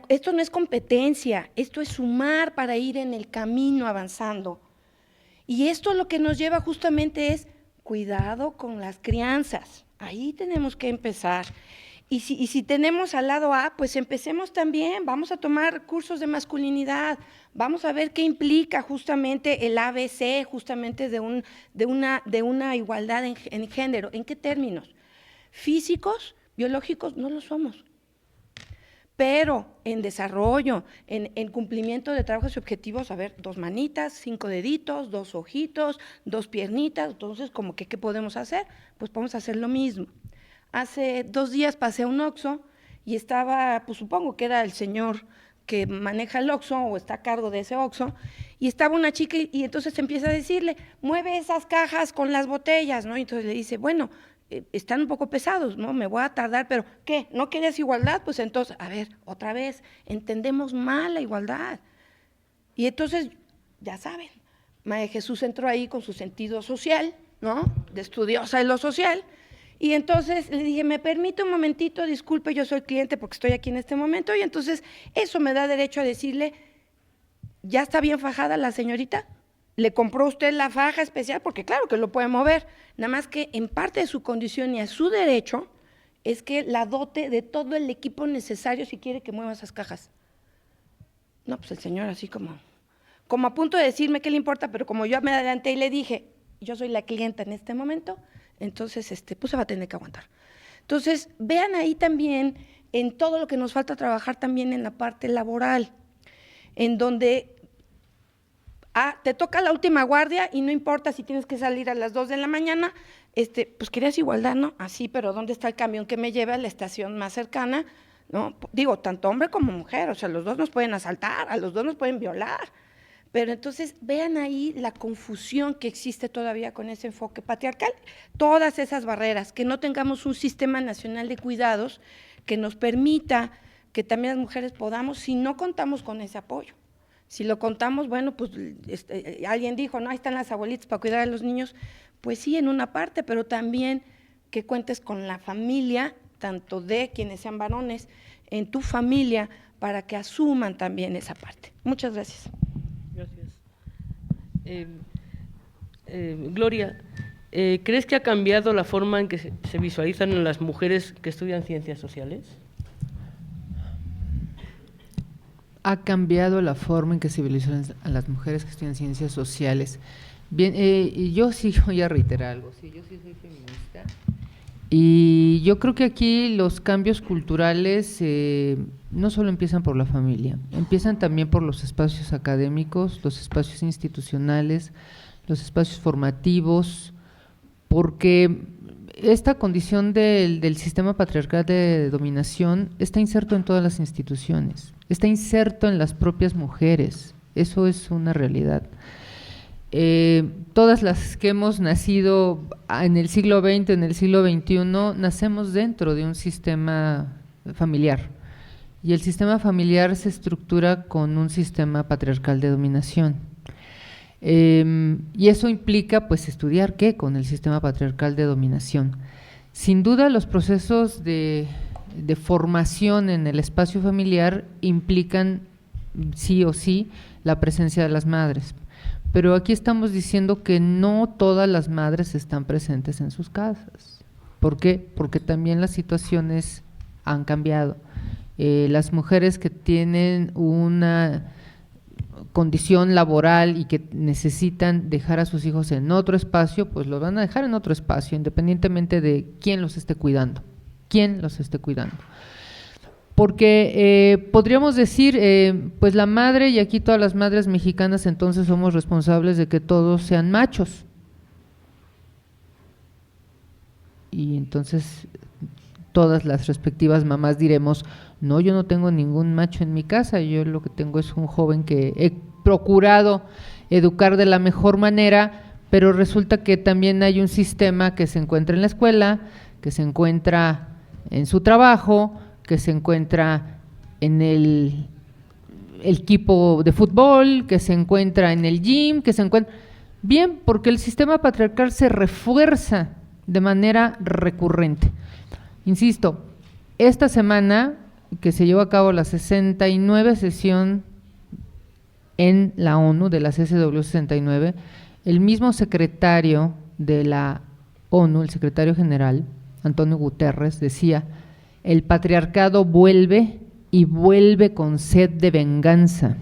Esto no es competencia, esto es sumar para ir en el camino avanzando. Y esto lo que nos lleva justamente es cuidado con las crianzas. Ahí tenemos que empezar. Y si tenemos al lado A, pues empecemos también, vamos a tomar cursos de masculinidad, vamos a ver qué implica justamente el ABC, justamente de una igualdad en género. ¿En qué términos? Físicos, biológicos, no lo somos. Pero en desarrollo, en cumplimiento de trabajos y objetivos, a ver, 2 manitas, 5 deditos, 2 ojitos, 2 piernitas, entonces, como que, ¿qué podemos hacer? Pues podemos hacer lo mismo. Hace 2 días pasé a un Oxxo y estaba, pues supongo que era el señor que maneja el Oxxo o está a cargo de ese Oxxo, y estaba una chica y entonces empieza a decirle, mueve esas cajas con las botellas, ¿no? Y entonces le dice, bueno, están un poco pesados, ¿no? Me voy a tardar, pero ¿qué? ¿No quieres igualdad? Pues entonces, a ver, otra vez, entendemos mal la igualdad. Y entonces, ya saben, María Jesús entró ahí con su sentido social, ¿no? De estudiosa de lo social, y entonces le dije, ¿me permite un momentito? Disculpe, yo soy cliente porque estoy aquí en este momento, y entonces eso me da derecho a decirle, ¿ya está bien fajada la señorita? ¿Le compró usted la faja especial? Porque claro que lo puede mover, nada más que en parte de su condición y a su derecho es que la dote de todo el equipo necesario si quiere que mueva esas cajas. No, pues el señor así como a punto de decirme qué le importa, pero como yo me adelanté y le dije, yo soy la clienta en este momento, entonces pues se va a tener que aguantar. Entonces, vean ahí también en todo lo que nos falta trabajar también en la parte laboral, en donde te toca la última guardia y no importa si tienes que salir a las 2 de la mañana, pues querías igualdad, ¿no? Así, pero ¿dónde está el camión que me lleve a la estación más cercana? ¿No? Digo, tanto hombre como mujer, o sea, los dos nos pueden asaltar, a los dos nos pueden violar. Pero entonces vean ahí la confusión que existe todavía con ese enfoque patriarcal, todas esas barreras, que no tengamos un sistema nacional de cuidados que nos permita que también las mujeres podamos, si no contamos con ese apoyo. Si lo contamos, bueno, pues alguien dijo, no, ahí están las abuelitas para cuidar a los niños, pues sí, en una parte, pero también que cuentes con la familia, tanto de quienes sean varones, en tu familia, para que asuman también esa parte. Muchas gracias. Gracias. Gloria, ¿crees que ha cambiado la forma en que se visualizan en las mujeres que estudian ciencias sociales? Ha cambiado la forma en que se visualizan a las mujeres que estudian ciencias sociales. Bien, yo sí voy a reiterar algo, sí, yo sí soy feminista, y yo creo que aquí los cambios culturales no solo empiezan por la familia, empiezan también por los espacios académicos, los espacios institucionales, los espacios formativos, porque esta condición del sistema patriarcal de dominación está inserto en todas las instituciones, está inserto en las propias mujeres, eso es una realidad. Todas las que hemos nacido en el siglo XX, en el siglo XXI, nacemos dentro de un sistema familiar, y el sistema familiar se estructura con un sistema patriarcal de dominación. Y eso implica pues estudiar ¿qué? Con el sistema patriarcal de dominación. Sin duda los procesos de formación en el espacio familiar implican sí o sí la presencia de las madres, pero aquí estamos diciendo que no todas las madres están presentes en sus casas. ¿Por qué? Porque también las situaciones han cambiado. Las mujeres que tienen una condición laboral y que necesitan dejar a sus hijos en otro espacio, pues los van a dejar en otro espacio, independientemente de quién los esté cuidando, porque podríamos decir, pues la madre, y aquí todas las madres mexicanas entonces somos responsables de que todos sean machos, y entonces todas las respectivas mamás diremos, no, yo no tengo ningún macho en mi casa, yo lo que tengo es un joven que he procurado educar de la mejor manera, pero resulta que también hay un sistema que se encuentra en la escuela, que se encuentra en su trabajo, que se encuentra en el equipo de fútbol, que se encuentra en el gym, que se encuentra… Bien, porque el sistema patriarcal se refuerza de manera recurrente. Insisto, esta semana que se llevó a cabo la 69 sesión en la ONU, de la CSW 69, el mismo secretario de la ONU, el secretario general, Antonio Guterres, decía: el patriarcado vuelve y vuelve con sed de venganza.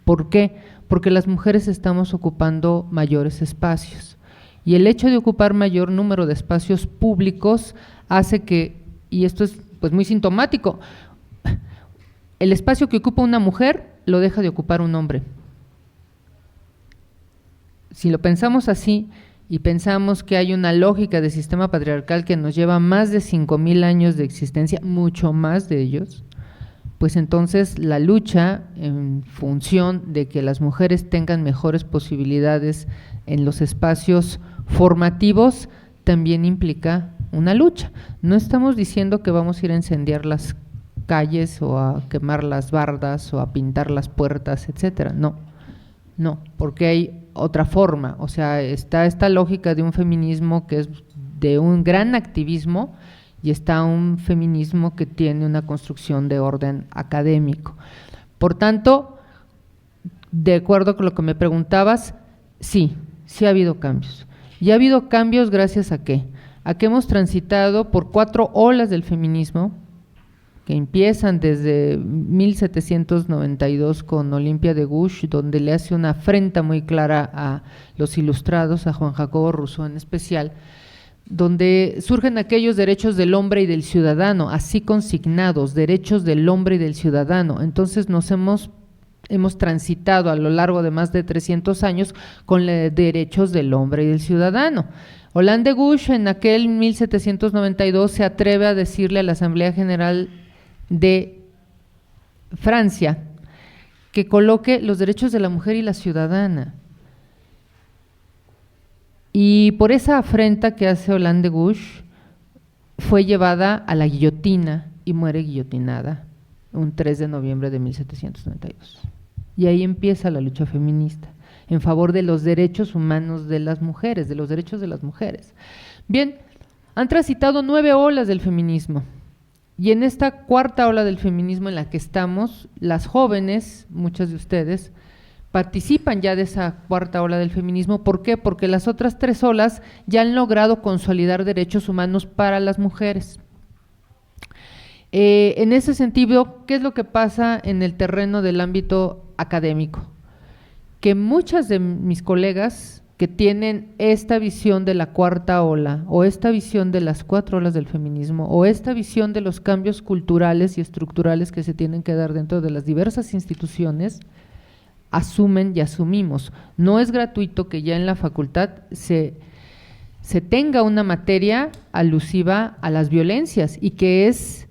¿Por qué? Porque las mujeres estamos ocupando mayores espacios, y el hecho de ocupar mayor número de espacios públicos hace que, y esto es pues muy sintomático, el espacio que ocupa una mujer lo deja de ocupar un hombre. Si lo pensamos así y pensamos que hay una lógica de sistema patriarcal que nos lleva más de 5,000 años de existencia, mucho más de ellos, pues entonces la lucha en función de que las mujeres tengan mejores posibilidades en los espacios formativos también implica una lucha. No estamos diciendo que vamos a ir a incendiar las calles o a quemar las bardas o a pintar las puertas, etcétera. No, porque hay otra forma. O sea, está esta lógica de un feminismo que es de un gran activismo, y está un feminismo que tiene una construcción de orden académico. Por tanto, de acuerdo con lo que me preguntabas, sí ha habido cambios. Y ha habido cambios gracias a qué? A que hemos transitado por 4 olas del feminismo, que empiezan desde 1792 con Olimpia de Gouges, donde le hace una afrenta muy clara a los ilustrados, a Juan Jacobo Rousseau en especial, donde surgen aquellos derechos del hombre y del ciudadano, así consignados, derechos del hombre y del ciudadano. Entonces hemos transitado a lo largo de más de 300 años con los derechos del hombre y del ciudadano. Olain de Gouges en aquel 1792 se atreve a decirle a la Asamblea General de Francia que coloque los derechos de la mujer y la ciudadana. Y por esa afrenta que hace Olain de Gouges fue llevada a la guillotina y muere guillotinada un 3 de noviembre de 1792. Y ahí empieza la lucha feminista en favor de los derechos humanos de las mujeres, de los derechos de las mujeres. Bien, han transitado 9 olas del feminismo, y en esta 4ª ola del feminismo en la que estamos, las jóvenes, muchas de ustedes, participan ya de esa 4ª ola del feminismo. ¿Por qué? Porque las otras 3 olas ya han logrado consolidar derechos humanos para las mujeres. En ese sentido, ¿qué es lo que pasa en el terreno del ámbito académico? Que muchas de mis colegas que tienen esta visión de la 4ª ola, o esta visión de las 4 olas del feminismo, o esta visión de los cambios culturales y estructurales que se tienen que dar dentro de las diversas instituciones, asumen y asumimos. No es gratuito que ya en la facultad se tenga una materia alusiva a las violencias, y que es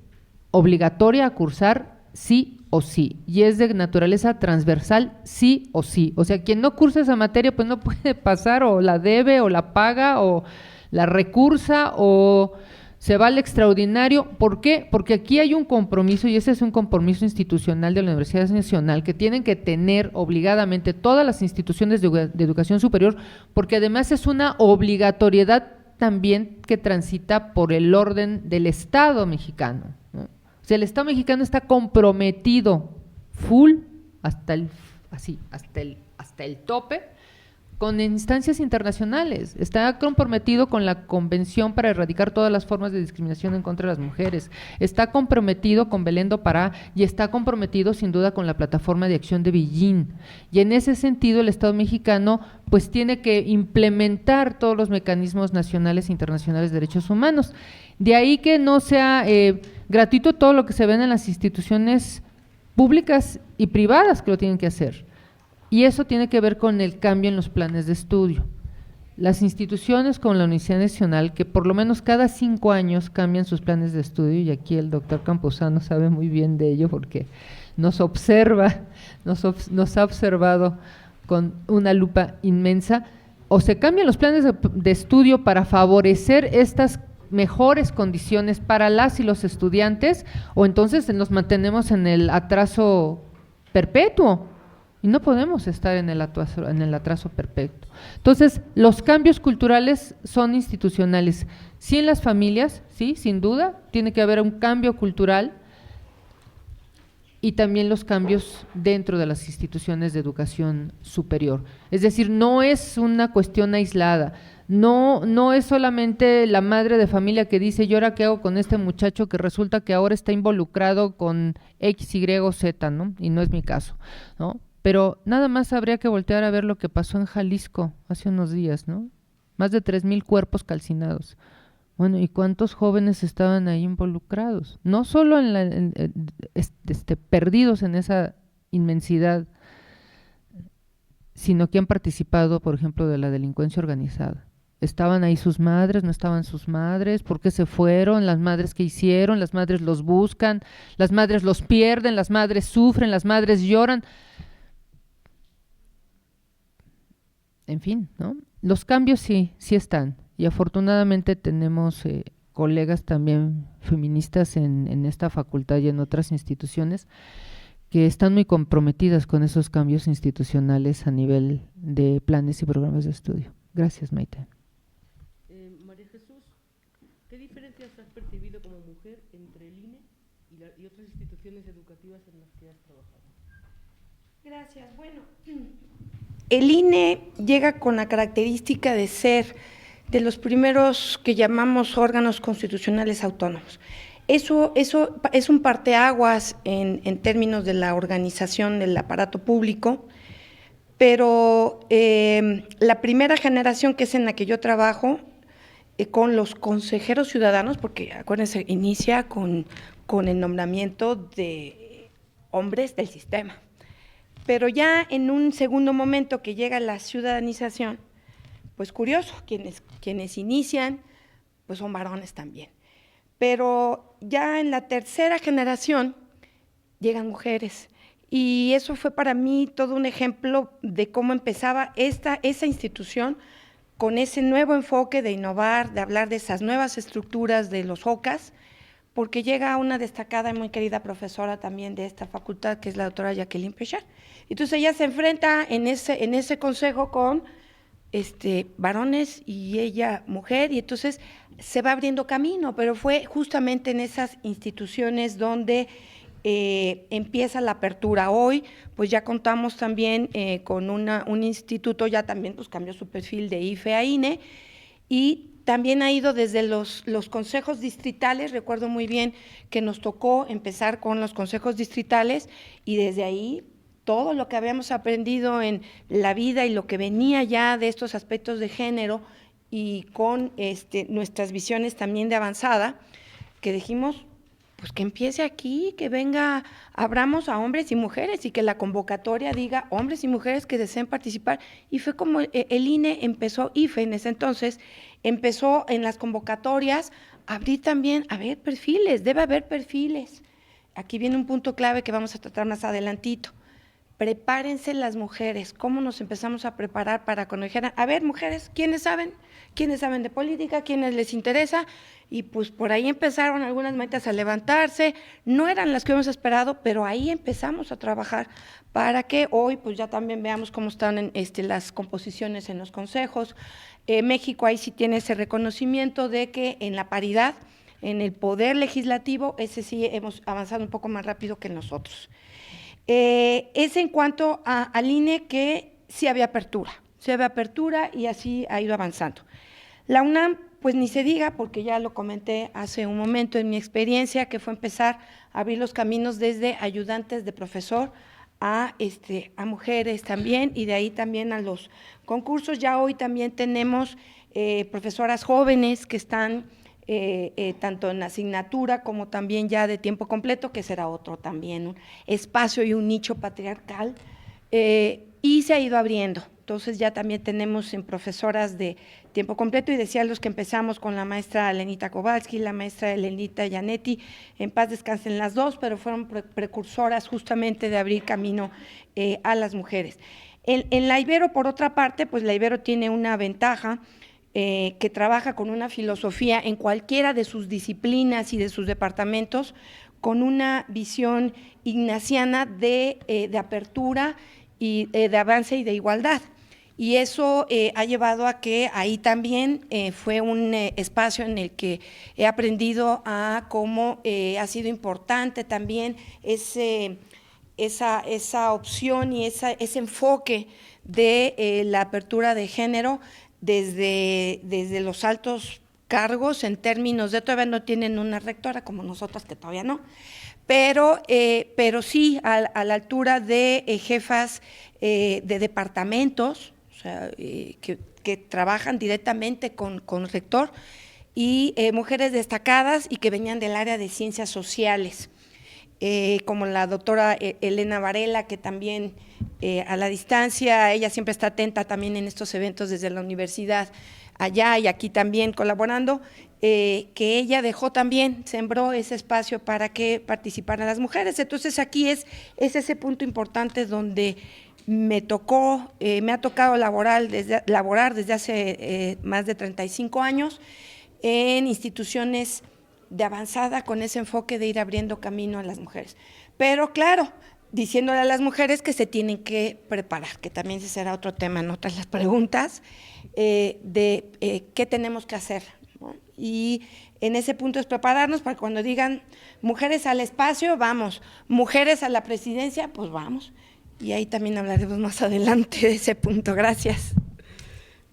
obligatoria a cursar sí o sí, y es de naturaleza transversal sí o sí. O sea, quien no cursa esa materia pues no puede pasar, o la debe, o la paga, o la recursa, o se va al extraordinario. ¿Por qué? Porque aquí hay un compromiso, y ese es un compromiso institucional de la Universidad Nacional, que tienen que tener obligadamente todas las instituciones de educación superior, porque además es una obligatoriedad también que transita por el orden del Estado mexicano, ¿no? O sea, el Estado mexicano está comprometido full hasta el tope con instancias internacionales. Está comprometido con la Convención para erradicar todas las formas de discriminación en contra de las mujeres, está comprometido con Belén do Pará, y está comprometido sin duda con la Plataforma de Acción de Beijing. Y en ese sentido el Estado mexicano pues tiene que implementar todos los mecanismos nacionales e internacionales de derechos humanos. De ahí que no sea gratuito todo lo que se ve en las instituciones públicas y privadas que lo tienen que hacer. Y eso tiene que ver con el cambio en los planes de estudio. Las instituciones como la Universidad Nacional, que por lo menos cada 5 años cambian sus planes de estudio, y aquí el doctor Campuzano sabe muy bien de ello porque nos ha observado con una lupa inmensa, o se cambian los planes de estudio para favorecer estas mejores condiciones para las y los estudiantes, o entonces nos mantenemos en el atraso perpetuo. y no podemos estar en el atraso perpetuo. Entonces, los cambios culturales son institucionales. Sí, en las familias, sí, sin duda, tiene que haber un cambio cultural, y también los cambios dentro de las instituciones de educación superior. Es decir, no es una cuestión aislada, no es solamente la madre de familia que dice, ¿y ahora qué hago con este muchacho que resulta que ahora está involucrado con X, Y o Z, ¿no? Y no es mi caso, ¿no? Pero nada más habría que voltear a ver lo que pasó en Jalisco hace unos días, ¿no? Más de 3,000 cuerpos calcinados. Bueno, ¿y cuántos jóvenes estaban ahí involucrados? No solo perdidos en esa inmensidad, sino que han participado, por ejemplo, de la delincuencia organizada. ¿Estaban ahí sus madres? ¿No estaban sus madres? ¿Por qué se fueron? ¿Las madres qué hicieron? ¿Las madres los buscan? ¿Las madres los pierden? ¿Las madres sufren? ¿Las madres lloran? En fin, ¿no? Los cambios sí están. Y afortunadamente tenemos colegas también feministas en esta facultad y en otras instituciones que están muy comprometidas con esos cambios institucionales a nivel de planes y programas de estudio. Gracias, Maite. María Jesús, ¿qué diferencias has percibido como mujer entre el INE y otras instituciones educativas en las que has trabajado? Gracias. Bueno, el INE llega con la característica de ser de los primeros que llamamos órganos constitucionales autónomos. Eso es un parteaguas en términos de la organización del aparato público, pero la primera generación, que es en la que yo trabajo, con los consejeros ciudadanos, porque acuérdense, inicia con el nombramiento de hombres del sistema, pero ya en un segundo momento que llega la ciudadanización, pues curioso, quienes inician, pues son varones también. Pero ya en la tercera generación llegan mujeres, y eso fue para mí todo un ejemplo de cómo empezaba esa institución con ese nuevo enfoque de innovar, de hablar de esas nuevas estructuras de los OCAS, porque llega una destacada y muy querida profesora también de esta facultad, que es la doctora Jacqueline Pechard. Entonces ella se enfrenta en ese consejo con varones y ella mujer, y entonces se va abriendo camino, pero fue justamente en esas instituciones donde empieza la apertura. Hoy pues ya contamos también con un instituto, ya también pues cambió su perfil de IFE a INE, y también ha ido desde los consejos distritales. Recuerdo muy bien que nos tocó empezar con los consejos distritales, y desde ahí todo lo que habíamos aprendido en la vida y lo que venía ya de estos aspectos de género, y con nuestras visiones también de avanzada, que dijimos, pues que empiece aquí, que venga, abramos a hombres y mujeres, y que la convocatoria diga hombres y mujeres que deseen participar. Y fue como el INE empezó, IFE en ese entonces, empezó en las convocatorias a abrir también, a ver perfiles, debe haber perfiles. Aquí viene un punto clave que vamos a tratar más adelantito. Prepárense las mujeres. ¿Cómo nos empezamos a preparar para cuando dijeran, a ver, mujeres, ¿quiénes saben de política? ¿Quiénes les interesa? Y pues por ahí empezaron algunas metas a levantarse, no eran las que habíamos esperado, pero ahí empezamos a trabajar para que hoy pues ya también veamos cómo están las composiciones en los consejos. México ahí sí tiene ese reconocimiento de que en la paridad, en el poder legislativo, ese sí hemos avanzado un poco más rápido que nosotros. Es en cuanto al INE, que sí había apertura y así ha ido avanzando. La UNAM, pues ni se diga, porque ya lo comenté hace un momento en mi experiencia, que fue empezar a abrir los caminos desde ayudantes de profesor a mujeres también, y de ahí también a los concursos. Ya hoy también tenemos profesoras jóvenes que están tanto en asignatura como también ya de tiempo completo, que será otro también un espacio y un nicho patriarcal, y se ha ido abriendo. Entonces ya también tenemos en profesoras de tiempo completo, y decía los que empezamos con la maestra Elenita Kowalski, la maestra Elenita Yanetti, en paz descansen las dos, pero fueron precursoras justamente de abrir camino a las mujeres. En la Ibero, por otra parte, pues la Ibero tiene una ventaja, que trabaja con una filosofía en cualquiera de sus disciplinas y de sus departamentos, con una visión ignaciana de apertura y de avance y de igualdad. Y eso ha llevado a que ahí también fue un espacio en el que he aprendido a cómo ha sido importante también esa opción y ese enfoque de la apertura de género desde los altos cargos, en términos de todavía no tienen una rectora como nosotras, que todavía no, pero sí a la altura de jefas de departamentos, o sea, que trabajan directamente con rector, y mujeres destacadas y que venían del área de ciencias sociales, como la doctora Elena Varela, que también a la distancia, ella siempre está atenta también en estos eventos desde la universidad, allá y aquí también colaborando, que ella dejó también, sembró ese espacio para que participaran las mujeres. Entonces aquí es ese punto importante donde me ha tocado laborar desde hace más de 35 años en instituciones de avanzada con ese enfoque de ir abriendo camino a las mujeres. Pero claro, diciéndole a las mujeres que se tienen que preparar, que también ese será otro tema en otras las preguntas, de qué tenemos que hacer, ¿no? Y en ese punto es prepararnos para cuando digan mujeres al espacio, vamos, mujeres a la presidencia, pues vamos. Y ahí también hablaremos más adelante de ese punto. Gracias.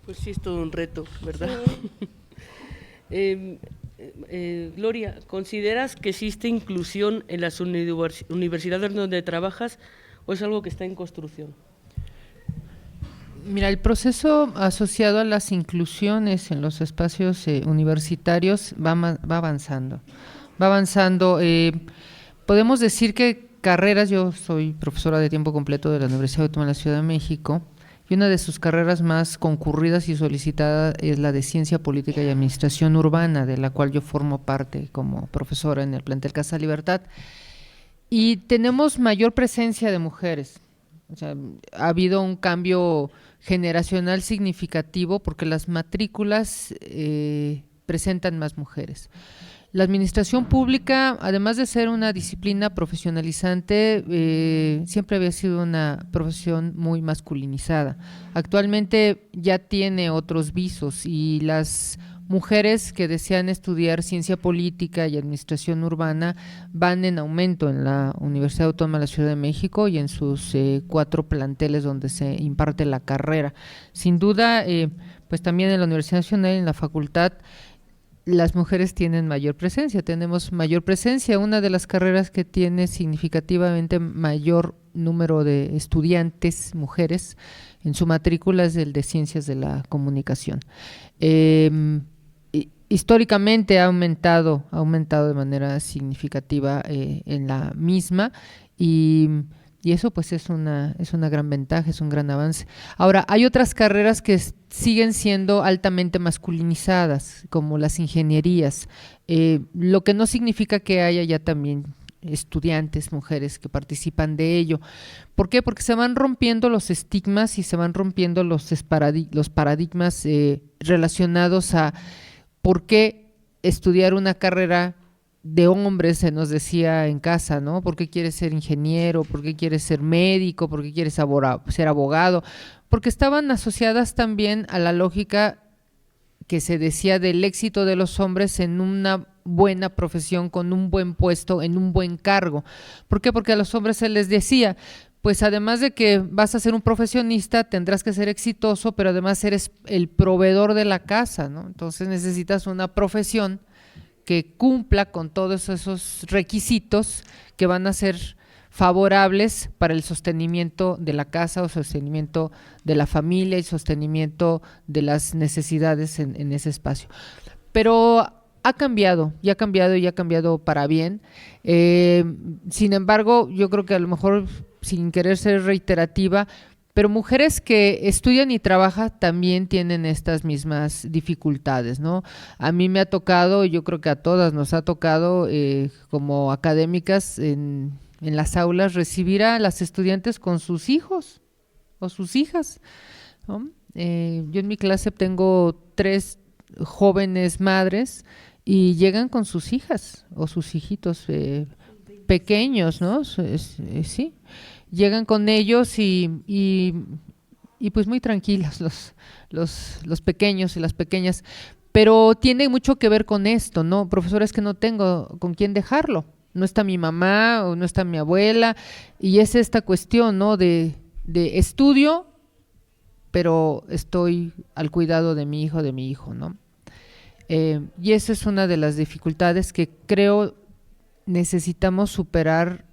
Pues sí, es todo un reto, ¿verdad? Sí. Gloria, ¿consideras que existe inclusión en las universidades donde trabajas o es algo que está en construcción? Mira, el proceso asociado a las inclusiones en los espacios universitarios va avanzando. Podemos decir que carreras, yo soy profesora de tiempo completo de la Universidad Autónoma de la Ciudad de México, y una de sus carreras más concurridas y solicitadas es la de Ciencia Política y Administración Urbana, de la cual yo formo parte como profesora en el plantel Casa Libertad, y tenemos mayor presencia de mujeres. O sea, ha habido un cambio generacional significativo porque las matrículas presentan más mujeres. La administración pública, además de ser una disciplina profesionalizante, siempre había sido una profesión muy masculinizada. Actualmente ya tiene otros visos y las mujeres que desean estudiar ciencia política y administración urbana van en aumento en la Universidad Autónoma de la Ciudad de México y en sus 4 planteles donde se imparte la carrera. Sin duda, pues también en la Universidad Nacional, en la facultad, las mujeres tienen mayor presencia, tenemos mayor presencia. Una de las carreras que tiene significativamente mayor número de estudiantes mujeres en su matrícula es el de Ciencias de la Comunicación. Históricamente ha aumentado de manera significativa en la misma y eso pues es una gran ventaja, es un gran avance. Ahora, hay otras carreras que siguen siendo altamente masculinizadas, como las ingenierías, lo que no significa que haya ya también estudiantes, mujeres que participan de ello. ¿Por qué? Porque se van rompiendo los estigmas y se van rompiendo los paradigmas relacionados a por qué estudiar una carrera de hombres, se nos decía en casa, ¿no? ¿Por qué quieres ser ingeniero? ¿Por qué quieres ser médico? ¿Por qué quieres ser abogado? Porque estaban asociadas también a la lógica que se decía del éxito de los hombres en una buena profesión, con un buen puesto, en un buen cargo. ¿Por qué? Porque a los hombres se les decía, pues además de que vas a ser un profesionista, tendrás que ser exitoso, pero además eres el proveedor de la casa, ¿no? Entonces necesitas una profesión que cumpla con todos esos requisitos que van a ser favorables para el sostenimiento de la casa o sostenimiento de la familia y sostenimiento de las necesidades en ese espacio. Pero ha cambiado para bien. Sin embargo, yo creo que a lo mejor, sin querer ser reiterativa, pero mujeres que estudian y trabajan también tienen estas mismas dificultades, ¿no? A mí me ha tocado, yo creo que a todas nos ha tocado como académicas en las aulas recibir a las estudiantes con sus hijos o sus hijas, ¿no? Yo en mi clase tengo 3 jóvenes madres y llegan con sus hijas o sus hijitos pequeños, ¿no? Sí. llegan con ellos y pues muy tranquilos los pequeños y las pequeñas, pero tiene mucho que ver con esto, ¿no? Profesor, es que no tengo con quién dejarlo, no está mi mamá o no está mi abuela, y es esta cuestión, ¿no? de estudio, pero estoy al cuidado de mi hijo, ¿no? Y esa es una de las dificultades que creo necesitamos superar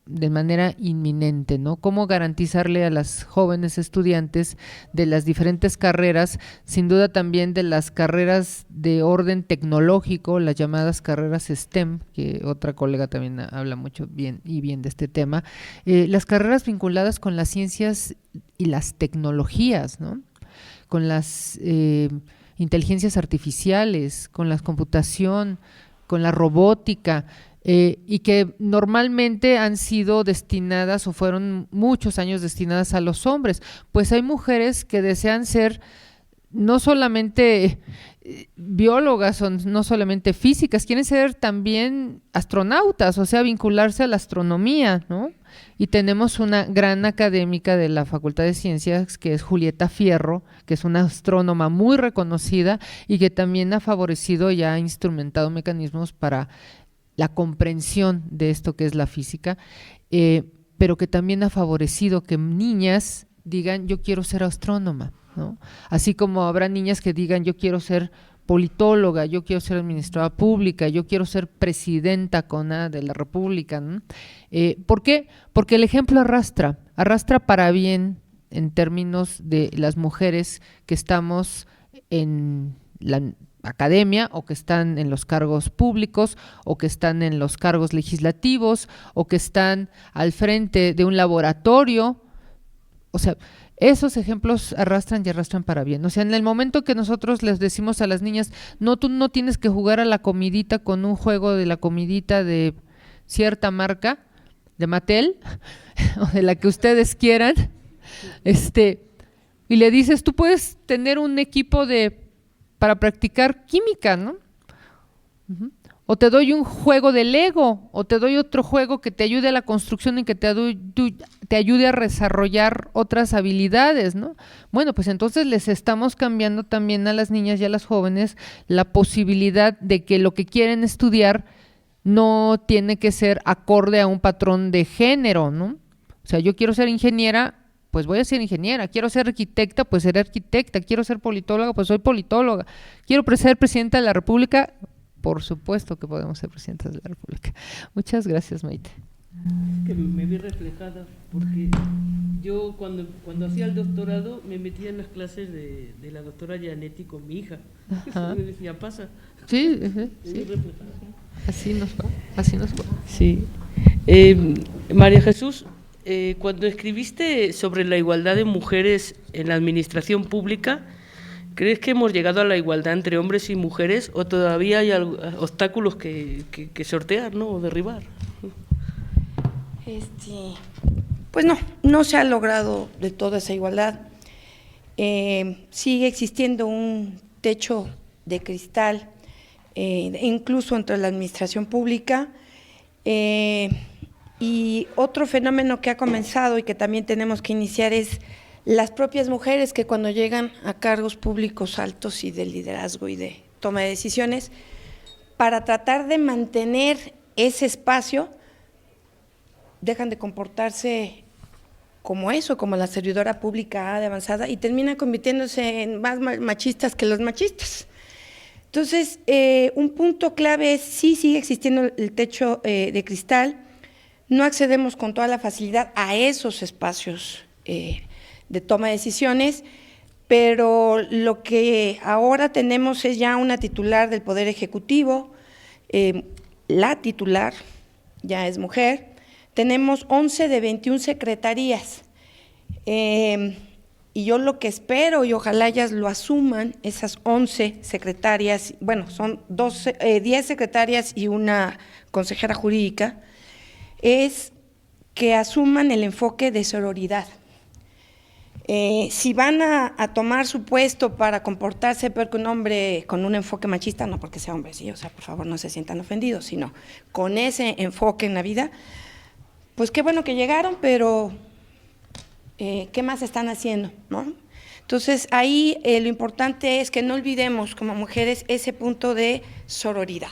de manera inminente, ¿no? Cómo garantizarle a las jóvenes estudiantes de las diferentes carreras, sin duda también de las carreras de orden tecnológico, las llamadas carreras STEM, que otra colega también habla mucho bien de este tema, las carreras vinculadas con las ciencias y las tecnologías, ¿no? Con las inteligencias artificiales, con la computación, con la robótica, y que normalmente han sido destinadas o fueron muchos años destinadas a los hombres, pues hay mujeres que desean ser no solamente biólogas o no solamente físicas, quieren ser también astronautas, o sea, vincularse a la astronomía, ¿no? Y tenemos una gran académica de la Facultad de Ciencias, que es Julieta Fierro, que es una astrónoma muy reconocida y que también ha favorecido y ha instrumentado mecanismos para la comprensión de esto que es la física, pero que también ha favorecido que niñas digan yo quiero ser astrónoma, ¿no? Así como habrá niñas que digan yo quiero ser politóloga, yo quiero ser administradora pública, yo quiero ser presidenta de la República, ¿no? ¿Por qué? Porque el ejemplo arrastra para bien en términos de las mujeres que estamos en la academia o que están en los cargos públicos o que están en los cargos legislativos o que están al frente de un laboratorio. O sea, esos ejemplos arrastran y arrastran para bien. O sea, en el momento que nosotros les decimos a las niñas, no, tú no tienes que jugar a la comidita con un juego de la comidita de cierta marca, de Mattel, o de la que ustedes quieran, y le dices, tú puedes tener un equipo para practicar química, ¿no? O te doy un juego de Lego, o te doy otro juego que te ayude a la construcción y que te ayude a desarrollar otras habilidades, ¿no? Bueno, pues entonces les estamos cambiando también a las niñas y a las jóvenes la posibilidad de que lo que quieren estudiar no tiene que ser acorde a un patrón de género, ¿no? O sea, yo quiero ser ingeniera, pues voy a ser ingeniera, quiero ser arquitecta, pues seré arquitecta, quiero ser politóloga, pues soy politóloga, quiero ser presidenta de la República, por supuesto que podemos ser presidentas de la República. Muchas gracias, Maite. Que me vi reflejada, porque yo cuando hacía el doctorado me metía en las clases de la doctora Gianetti con mi hija. Me decía, pasa. Sí, sí. Así nos va. Sí. María Jesús, cuando escribiste sobre la igualdad de mujeres en la administración pública, ¿crees que hemos llegado a la igualdad entre hombres y mujeres o todavía hay obstáculos que sortear, ¿no? O derribar? Pues no se ha logrado de toda esa igualdad. Sigue existiendo un techo de cristal, incluso entre la administración pública. Y otro fenómeno que ha comenzado y que también tenemos que iniciar es las propias mujeres que cuando llegan a cargos públicos altos y de liderazgo y de toma de decisiones, para tratar de mantener ese espacio, dejan de comportarse como eso, como la servidora pública de avanzada, y terminan convirtiéndose en más machistas que los machistas. Entonces, un punto clave es, sí sigue existiendo el techo de cristal, no accedemos con toda la facilidad a esos espacios de toma de decisiones, pero lo que ahora tenemos es ya una titular del Poder Ejecutivo, la titular ya es mujer, tenemos 11 de 21 secretarías, y yo lo que espero, y ojalá ellas lo asuman, esas 11 secretarias, bueno, son 10 secretarias y una consejera jurídica, es que asuman el enfoque de sororidad. Si van a tomar su puesto para comportarse peor que un hombre con un enfoque machista, no porque sea hombre, sí, o sea, por favor no se sientan ofendidos, sino con ese enfoque en la vida, pues qué bueno que llegaron, pero ¿qué más están haciendo, no? Entonces, ahí lo importante es que no olvidemos como mujeres ese punto de sororidad.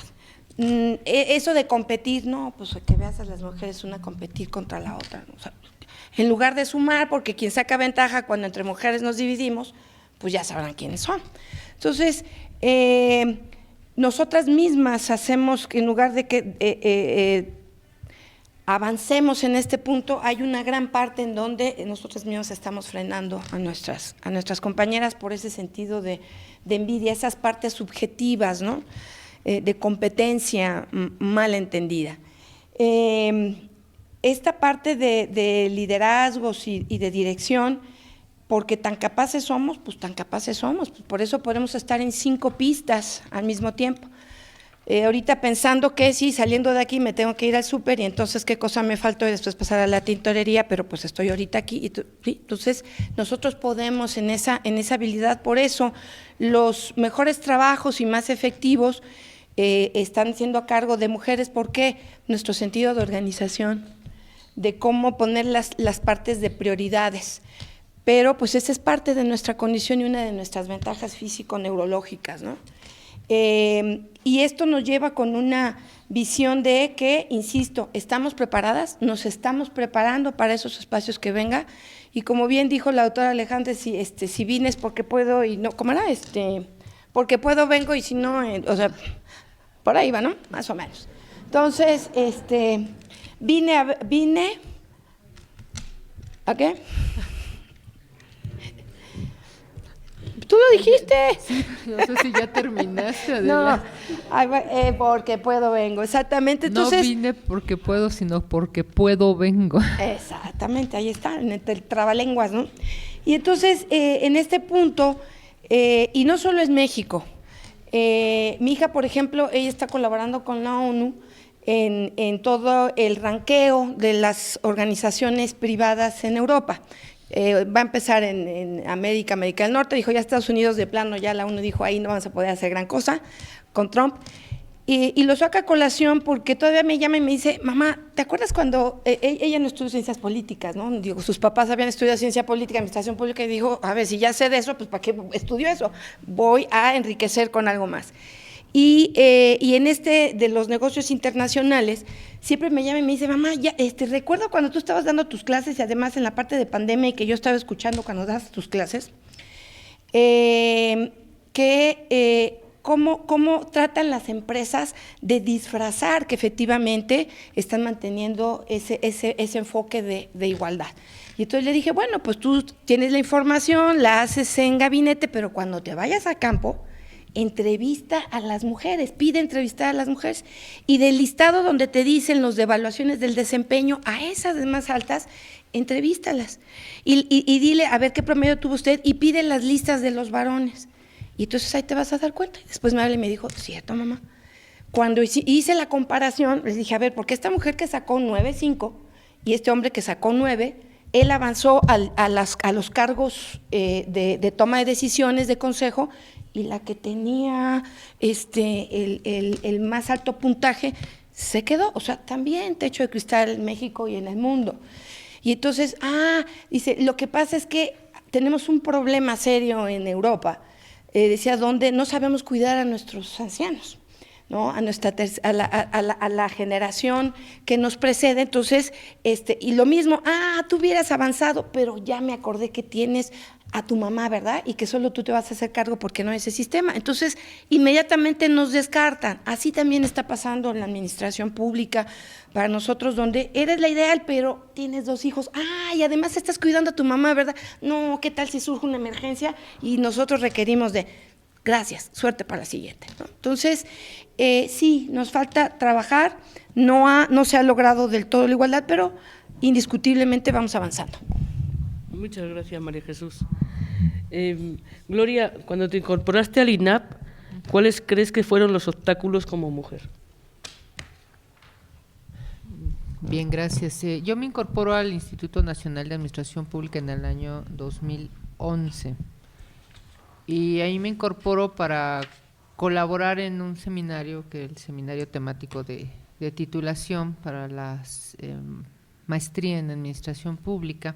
Eso de competir, no, pues que veas a las mujeres una competir contra la otra, ¿no? O sea, en lugar de sumar, porque quien saca ventaja cuando entre mujeres nos dividimos, pues ya sabrán quiénes son. Entonces, nosotras mismas hacemos, en lugar de que avancemos en este punto, hay una gran parte en donde nosotros mismos estamos frenando a nuestras compañeras por ese sentido de envidia, esas partes subjetivas, ¿no? De competencia mal entendida. Esta parte de liderazgos y de dirección, porque tan capaces somos, pues tan capaces somos, pues por eso podemos estar en 5 pistas al mismo tiempo. Ahorita pensando que sí, saliendo de aquí me tengo que ir al súper y entonces qué cosa me faltó y después pasar a la tintorería, pero pues estoy ahorita aquí. ¿Sí? Entonces nosotros podemos en esa habilidad, por eso los mejores trabajos y más efectivos están siendo a cargo de mujeres, porque nuestro sentido de organización, de cómo poner las partes de prioridades, pero pues esa es parte de nuestra condición y una de nuestras ventajas físico-neurológicas, ¿no? Y esto nos lleva con una visión de que, insisto, estamos preparadas, nos estamos preparando para esos espacios que venga, y como bien dijo la doctora Alejandra, si vine es porque puedo y no, ¿cómo era? Porque puedo vengo y si no, o sea, por ahí va, ¿no? Más o menos. Entonces, vine, ¿a qué? ¿Tú lo dijiste? Sí, no sé si ya terminaste. No, porque puedo vengo, exactamente. Entonces, no vine porque puedo, sino porque puedo vengo. Exactamente, ahí está, en el trabalenguas, ¿no? Y entonces, en este punto, y no solo es México, mi hija, por ejemplo, ella está colaborando con la ONU en todo el ranqueo de las organizaciones privadas en Europa. Va a empezar en América del Norte, dijo ya Estados Unidos de plano, ya la ONU dijo ahí no vamos a poder hacer gran cosa con Trump, y lo saca a colación porque todavía me llama y me dice, mamá, ¿te acuerdas cuando ella no estudió ciencias políticas, ¿no? Digo, sus papás habían estudiado ciencia política, administración pública, y dijo, a ver, si ya sé de eso, pues ¿para qué estudio eso? Voy a enriquecer con algo más. Y en de los negocios internacionales, siempre me llama y me dice, mamá, ya, recuerdo cuando tú estabas dando tus clases y además en la parte de pandemia y que yo estaba escuchando cuando das tus clases, cómo tratan las empresas de disfrazar que efectivamente están manteniendo ese enfoque de igualdad. Y entonces le dije, bueno, pues tú tienes la información, la haces en gabinete, pero cuando te vayas a campo, entrevista a las mujeres, pide entrevistar a las mujeres, y del listado donde te dicen los de evaluaciones del desempeño, a esas más altas, entrevístalas y dile a ver qué promedio tuvo usted y pide las listas de los varones, y entonces ahí te vas a dar cuenta. Después me habló y me dijo, cierto mamá, cuando hice la comparación, les dije, a ver, porque esta mujer que sacó 9.5 y este hombre que sacó 9, él avanzó a los cargos de toma de decisiones de consejo, y la que tenía el más alto puntaje se quedó, o sea, también techo de cristal en México y en el mundo. Y entonces, dice, lo que pasa es que tenemos un problema serio en Europa, decía, donde no sabemos cuidar a nuestros ancianos, ¿no? A la generación que nos precede. Entonces, y lo mismo, tú hubieras avanzado, pero ya me acordé que tienes a tu mamá, ¿verdad? Y que solo tú te vas a hacer cargo porque no hay ese sistema. Entonces, inmediatamente nos descartan. Así también está pasando en la administración pública para nosotros, donde eres la ideal, pero tienes 2 hijos. Y además estás cuidando a tu mamá, ¿verdad? No, ¿qué tal si surge una emergencia y nosotros requerimos de… Gracias, suerte para la siguiente, ¿no? Entonces, sí, nos falta trabajar, no se ha logrado del todo la igualdad, pero indiscutiblemente vamos avanzando. Muchas gracias, María Jesús. Gloria, cuando te incorporaste al INAP, ¿cuáles crees que fueron los obstáculos como mujer? Bien, gracias. Yo me incorporo al Instituto Nacional de Administración Pública en el año 2011 y ahí me incorporo para colaborar en un seminario, que es el seminario temático de titulación para las maestría en Administración Pública.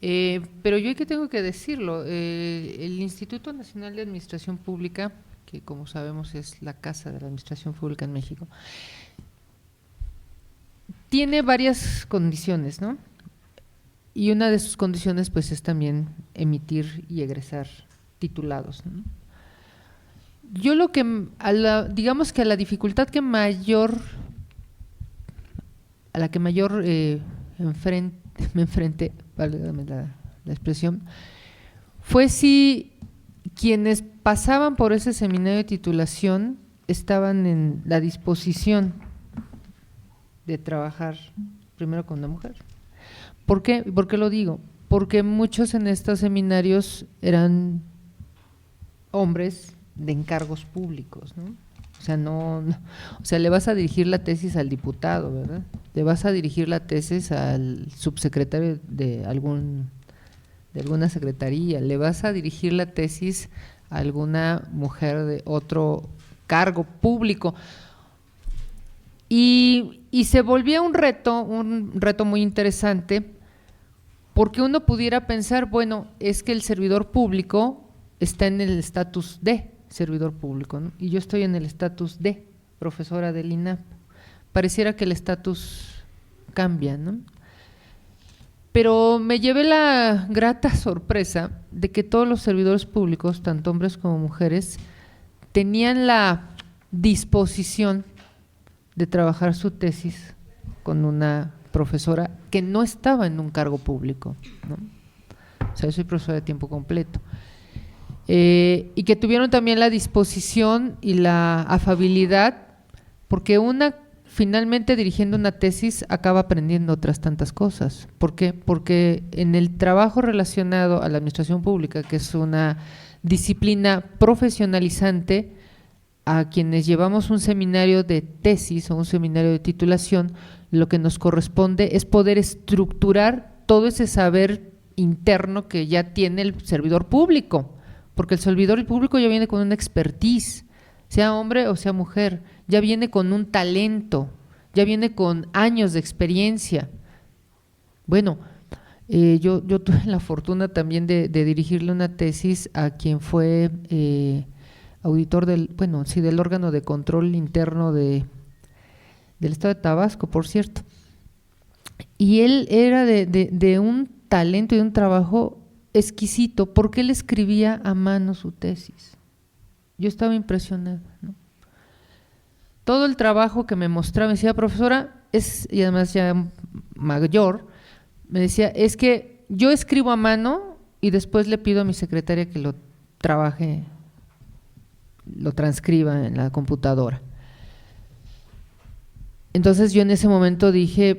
Pero yo que tengo que decirlo, el Instituto Nacional de Administración Pública, que como sabemos es la casa de la Administración Pública en México, tiene varias condiciones, ¿no? Y una de sus condiciones pues es también emitir y egresar titulados, ¿no? Yo lo que, digamos que a la dificultad que mayor, a la que mayor me enfrenté, válgame la expresión, fue si quienes pasaban por ese seminario de titulación estaban en la disposición de trabajar primero con una mujer. ¿Por qué? ¿Por qué lo digo? Porque muchos en estos seminarios eran hombres de encargos públicos, ¿no? O sea, o sea, le vas a dirigir la tesis al diputado, ¿verdad? Le vas a dirigir la tesis al subsecretario de alguna secretaría, le vas a dirigir la tesis a alguna mujer de otro cargo público. Y se volvía un reto muy interesante, porque uno pudiera pensar, bueno, es que el servidor público está en el estatus de servidor público, ¿no? Y yo estoy en el estatus de profesora del INAP. Pareciera que el estatus cambia, ¿no? Pero me llevé la grata sorpresa de que todos los servidores públicos, tanto hombres como mujeres, tenían la disposición de trabajar su tesis con una profesora que no estaba en un cargo público, ¿no? O sea, yo soy profesora de tiempo completo. Y que tuvieron también la disposición y la afabilidad, porque una finalmente dirigiendo una tesis acaba aprendiendo otras tantas cosas. ¿Por qué? Porque en el trabajo relacionado a la administración pública, que es una disciplina profesionalizante, a quienes llevamos un seminario de tesis o un seminario de titulación, lo que nos corresponde es poder estructurar todo ese saber interno que ya tiene el servidor público, porque el servidor público ya viene con una expertise, sea hombre o sea mujer, ya viene con un talento, ya viene con años de experiencia. Bueno, yo tuve la fortuna también de dirigirle una tesis a quien fue auditor del órgano de control interno del estado de Tabasco, por cierto. Y él era de un talento y de un trabajo exquisito, porque él escribía a mano su tesis. Yo estaba impresionada, ¿no? Todo el trabajo que me mostraba, me decía, profesora, y además ya mayor, me decía, es que yo escribo a mano y después le pido a mi secretaria que lo trabaje, lo transcriba en la computadora. Entonces yo en ese momento dije,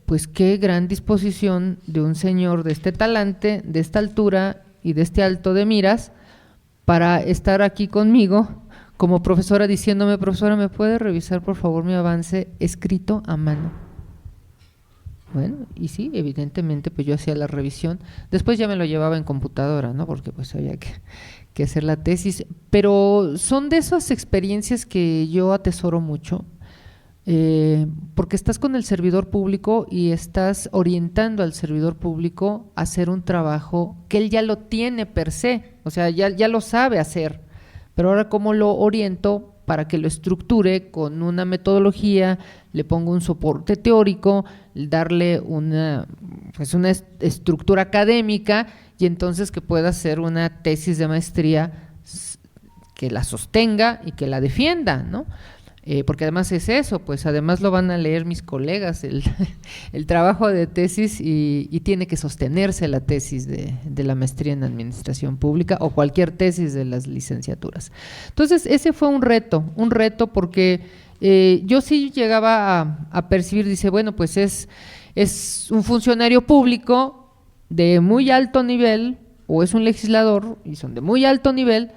pues qué gran disposición de un señor de este talante, de esta altura y de este alto de miras, para estar aquí conmigo como profesora diciéndome, profesora, ¿me puede revisar por favor mi avance escrito a mano? Bueno, y sí, evidentemente pues yo hacía la revisión, después ya me lo llevaba en computadora, ¿no? Porque pues había que hacer la tesis, pero son de esas experiencias que yo atesoro mucho, porque estás con el servidor público y estás orientando al servidor público a hacer un trabajo que él ya lo tiene per se, o sea, ya lo sabe hacer, pero ahora cómo lo oriento para que lo estructure con una metodología, le pongo un soporte teórico, darle una estructura académica y entonces que pueda hacer una tesis de maestría que la sostenga y que la defienda, ¿no? Porque además es eso, pues además lo van a leer mis colegas, el trabajo de tesis y tiene que sostenerse la tesis de la maestría en administración pública o cualquier tesis de las licenciaturas. Entonces ese fue un reto porque yo sí llegaba a percibir, dice, bueno, pues es un funcionario público de muy alto nivel o es un legislador y son de muy alto nivel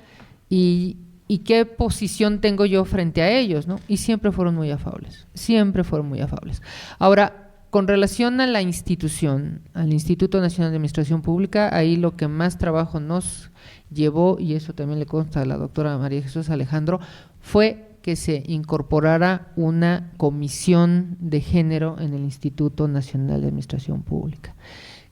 y qué posición tengo yo frente a ellos, ¿no? Y siempre fueron muy afables, siempre fueron muy afables. Ahora, con relación a la institución, al Instituto Nacional de Administración Pública, ahí lo que más trabajo nos llevó, y eso también le consta a la doctora María Jesús Alejandro, fue que se incorporara una comisión de género en el Instituto Nacional de Administración Pública,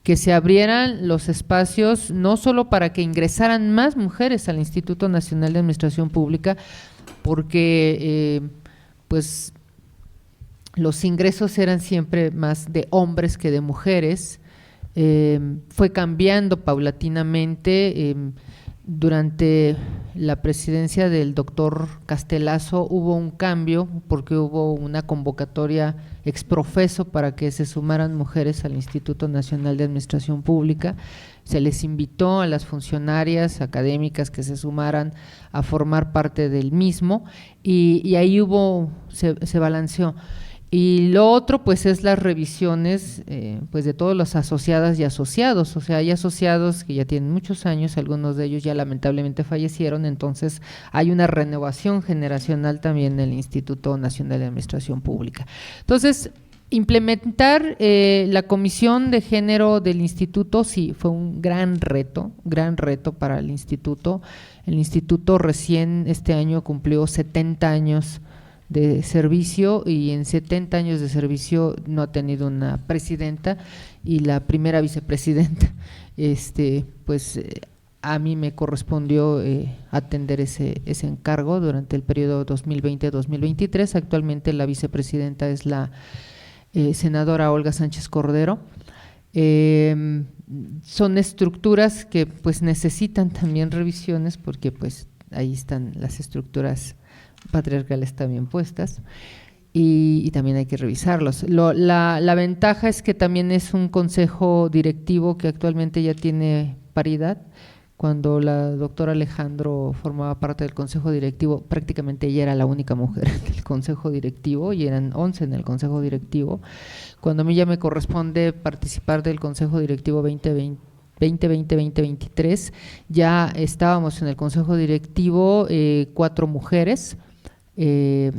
que se abrieran los espacios no solo para que ingresaran más mujeres al Instituto Nacional de Administración Pública, porque pues los ingresos eran siempre más de hombres que de mujeres. Fue cambiando paulatinamente. Durante la presidencia del doctor Castelazo hubo un cambio porque hubo una convocatoria exprofeso para que se sumaran mujeres al Instituto Nacional de Administración Pública. Se les invitó a las funcionarias académicas que se sumaran a formar parte del mismo y ahí se balanceó. Y lo otro pues es las revisiones pues de todos los asociadas y asociados, o sea, hay asociados que ya tienen muchos años, algunos de ellos ya lamentablemente fallecieron, entonces hay una renovación generacional también en el Instituto Nacional de Administración Pública. Entonces, implementar la comisión de género del instituto sí fue un gran reto para el instituto. El instituto recién este año cumplió 70 años de servicio y en 70 años de servicio no ha tenido una presidenta y la primera vicepresidenta, pues a mí me correspondió atender ese encargo durante el periodo 2020-2023. Actualmente la vicepresidenta es la senadora Olga Sánchez Cordero. Son estructuras que pues necesitan también revisiones porque pues ahí están las estructuras patriarcales también puestas y también hay que revisarlos. La ventaja es que también es un consejo directivo que actualmente ya tiene paridad. Cuando la doctora Alejandro formaba parte del consejo directivo, prácticamente ella era la única mujer del consejo directivo y eran 11 en el consejo directivo. Cuando a mí ya me corresponde participar del consejo directivo 2020-2023, ya estábamos en el consejo directivo 4 mujeres y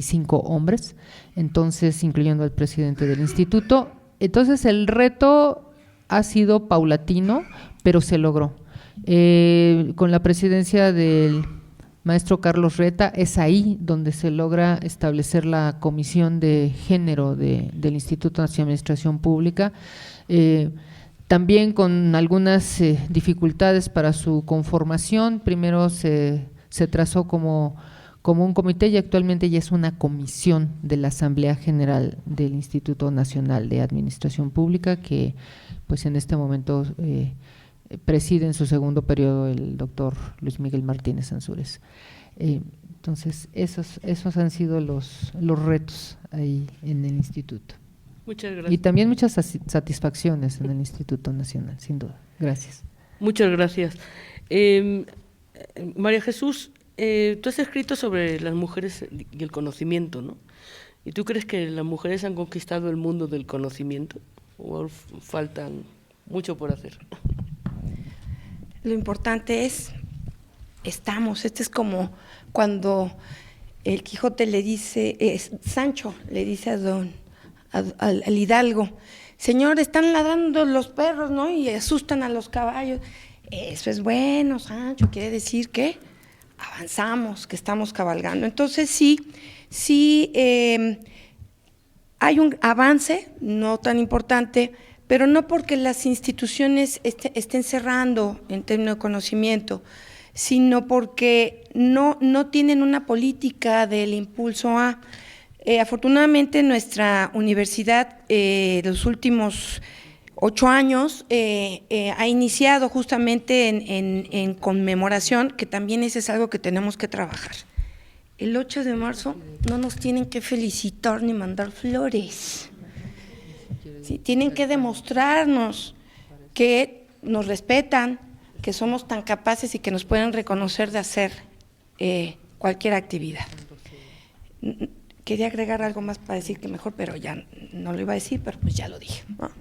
5 hombres, entonces incluyendo al presidente del instituto. Entonces el reto ha sido paulatino, pero se logró. Con la presidencia del maestro Carlos Reta es ahí donde se logra establecer la comisión de género del Instituto Nacional de Administración Pública, también con algunas dificultades para su conformación. Primero se trazó como un comité y actualmente ya es una comisión de la Asamblea General del Instituto Nacional de Administración Pública que pues en este momento preside en su segundo periodo el doctor Luis Miguel Martínez Ansúrez. Entonces esos han sido los retos ahí en el instituto. Muchas gracias. Y también muchas satisfacciones en el Instituto Nacional, sin duda. Gracias. Muchas gracias. María Jesús, tú has escrito sobre las mujeres y el conocimiento, ¿no? ¿Y tú crees que las mujeres han conquistado el mundo del conocimiento o faltan mucho por hacer? Lo importante es, este es como cuando el Quijote le dice, Sancho le dice al hidalgo, señor, están ladrando los perros, ¿no? Y asustan a los caballos. Eso es bueno, Sancho, quiere decir que avanzamos, que estamos cabalgando. Entonces sí hay un avance, no tan importante, pero no porque las instituciones estén cerrando en términos de conocimiento, sino porque no tienen una política del impulso a… afortunadamente nuestra universidad los últimos 8 años ha iniciado justamente en conmemoración, que también ese es algo que tenemos que trabajar. El 8 de marzo no nos tienen que felicitar ni mandar flores. Sí, tienen que demostrarnos que nos respetan, que somos tan capaces y que nos pueden reconocer de hacer cualquier actividad. Quería agregar algo más para decir que mejor, pero ya no lo iba a decir, pero pues ya lo dije, ¿no?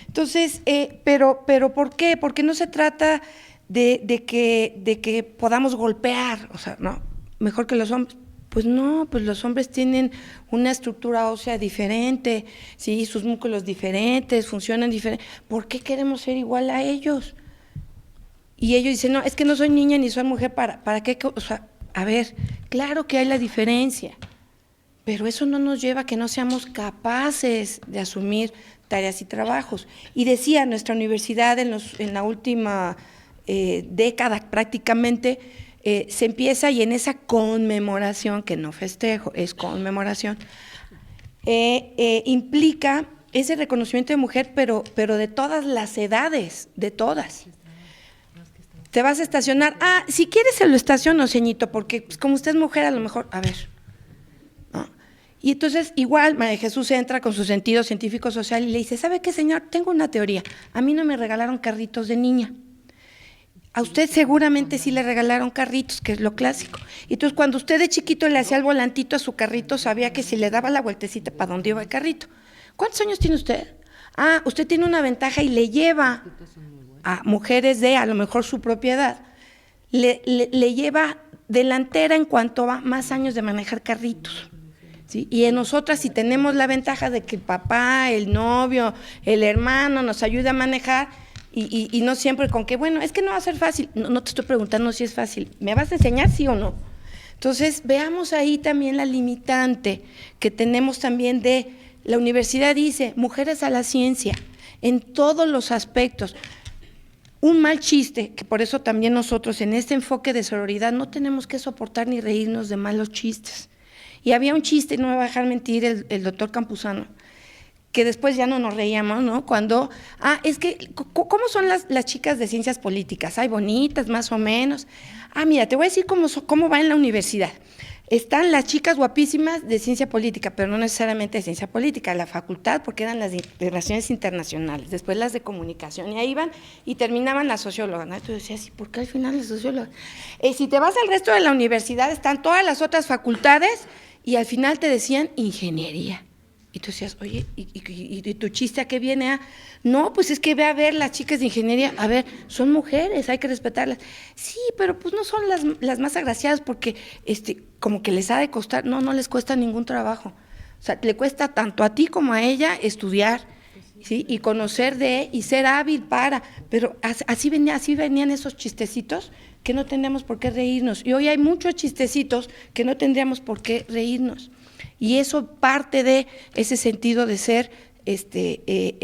Entonces, pero ¿por qué? Porque no se trata de que podamos golpear, o sea, no, mejor que los hombres. Pues no, pues los hombres tienen una estructura ósea diferente, sí, sus músculos diferentes, funcionan diferente. ¿Por qué queremos ser igual a ellos? Y ellos dicen, no, es que no soy niña ni soy mujer, ¿para qué? O sea, A ver, claro que hay la diferencia, pero eso no nos lleva a que no seamos capaces de asumir tareas y trabajos. Y decía, nuestra universidad en la última década prácticamente se empieza, y en esa conmemoración, que no festejo, es conmemoración, implica ese reconocimiento de mujer, pero de todas las edades, de todas. Te vas a estacionar, si quieres se lo estaciono, ceñito, porque pues, como usted es mujer, a lo mejor, a ver, ¿no? Y entonces igual María Jesús entra con su sentido científico-social y le dice, ¿sabe qué, señor? Tengo una teoría, a mí no me regalaron carritos de niña, a usted seguramente sí le regalaron carritos, que es lo clásico. Y entonces cuando usted de chiquito le hacía el volantito a su carrito, sabía que si le daba la vueltecita para dónde iba el carrito. ¿Cuántos años tiene usted? Usted tiene una ventaja y le lleva a mujeres de a lo mejor su propiedad, le lleva delantera en cuanto a más años de manejar carritos, ¿sí? Y en nosotras, si tenemos la ventaja de que el papá, el novio, el hermano nos ayude a manejar, y no siempre con que, bueno, es que no va a ser fácil. No te estoy preguntando si es fácil, ¿me vas a enseñar sí o no? Entonces, veamos ahí también la limitante que tenemos también de, la universidad dice, mujeres a la ciencia, en todos los aspectos. Un mal chiste, que por eso también nosotros en este enfoque de sororidad no tenemos que soportar ni reírnos de malos chistes. Y había un chiste, no me va a dejar mentir el doctor Campuzano, que después ya no nos reíamos, ¿no? Cuando, es que, ¿cómo son las chicas de ciencias políticas? Ay, bonitas, más o menos. Mira, te voy a decir cómo va en la universidad. Están las chicas guapísimas de ciencia política, pero no necesariamente de ciencia política, la facultad, porque eran las de relaciones internacionales, después las de comunicación, y ahí iban y terminaban las sociólogas, ¿no? Entonces decías, ¿y por qué al final las sociólogas? Si te vas al resto de la universidad, están todas las otras facultades, y al final te decían ingeniería. Y tú decías, oye, ¿y tu chiste a qué viene? No, pues es que ve a ver las chicas de ingeniería, a ver, son mujeres, hay que respetarlas. Sí, pero pues no son las más agraciadas porque como que les ha de costar, no les cuesta ningún trabajo. O sea, le cuesta tanto a ti como a ella estudiar, ¿sí? Y conocer y ser hábil pero así venían esos chistecitos que no teníamos por qué reírnos. Y hoy hay muchos chistecitos que no tendríamos por qué reírnos. Y eso parte de ese sentido de ser,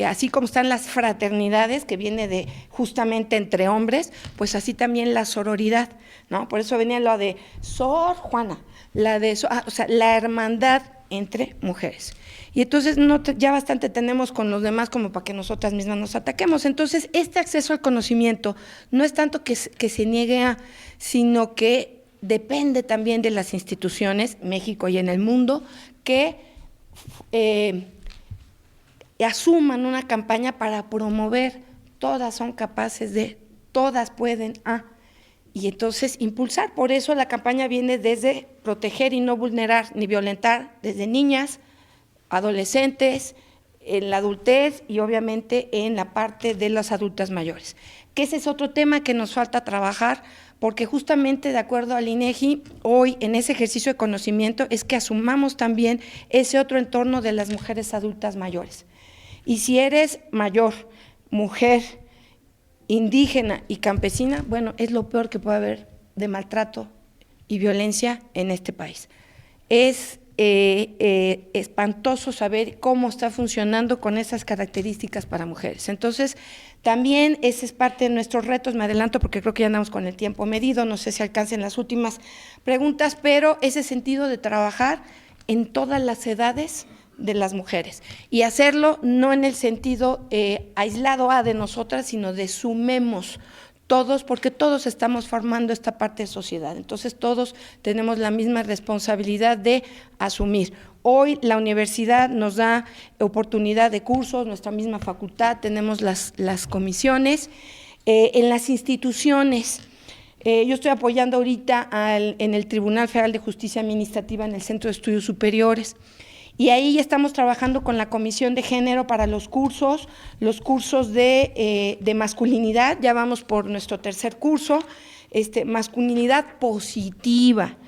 así como están las fraternidades, que viene de justamente entre hombres, pues así también la sororidad, ¿no? Por eso venía lo de Sor Juana, o sea, la hermandad entre mujeres. Y entonces ya bastante tenemos con los demás como para que nosotras mismas nos ataquemos. Entonces, este acceso al conocimiento no es tanto que se niegue sino que depende también de las instituciones, México y en el mundo, que asuman una campaña para promover, todas son capaces de, todas pueden, y entonces impulsar. Por eso la campaña viene desde proteger y no vulnerar ni violentar, desde niñas, adolescentes, en la adultez y obviamente en la parte de las adultas mayores. Que ese es otro tema que nos falta trabajar, porque justamente de acuerdo al INEGI, hoy en ese ejercicio de conocimiento es que asumamos también ese otro entorno de las mujeres adultas mayores. Y si eres mayor, mujer, indígena y campesina, bueno, es lo peor que puede haber de maltrato y violencia en este país. Es espantoso saber cómo está funcionando con esas características para mujeres. Entonces, también ese es parte de nuestros retos, me adelanto porque creo que ya andamos con el tiempo medido, no sé si alcancen las últimas preguntas, pero ese sentido de trabajar en todas las edades de las mujeres y hacerlo no en el sentido aislado de nosotras, sino de sumemos todos, porque todos estamos formando esta parte de sociedad, entonces todos tenemos la misma responsabilidad de asumir. Hoy la universidad nos da oportunidad de cursos, nuestra misma facultad, tenemos las comisiones, en las instituciones. Yo estoy apoyando ahorita en el Tribunal Federal de Justicia Administrativa en el Centro de Estudios Superiores. Y ahí ya estamos trabajando con la Comisión de Género para los cursos de masculinidad, ya vamos por nuestro tercer curso, masculinidad positiva.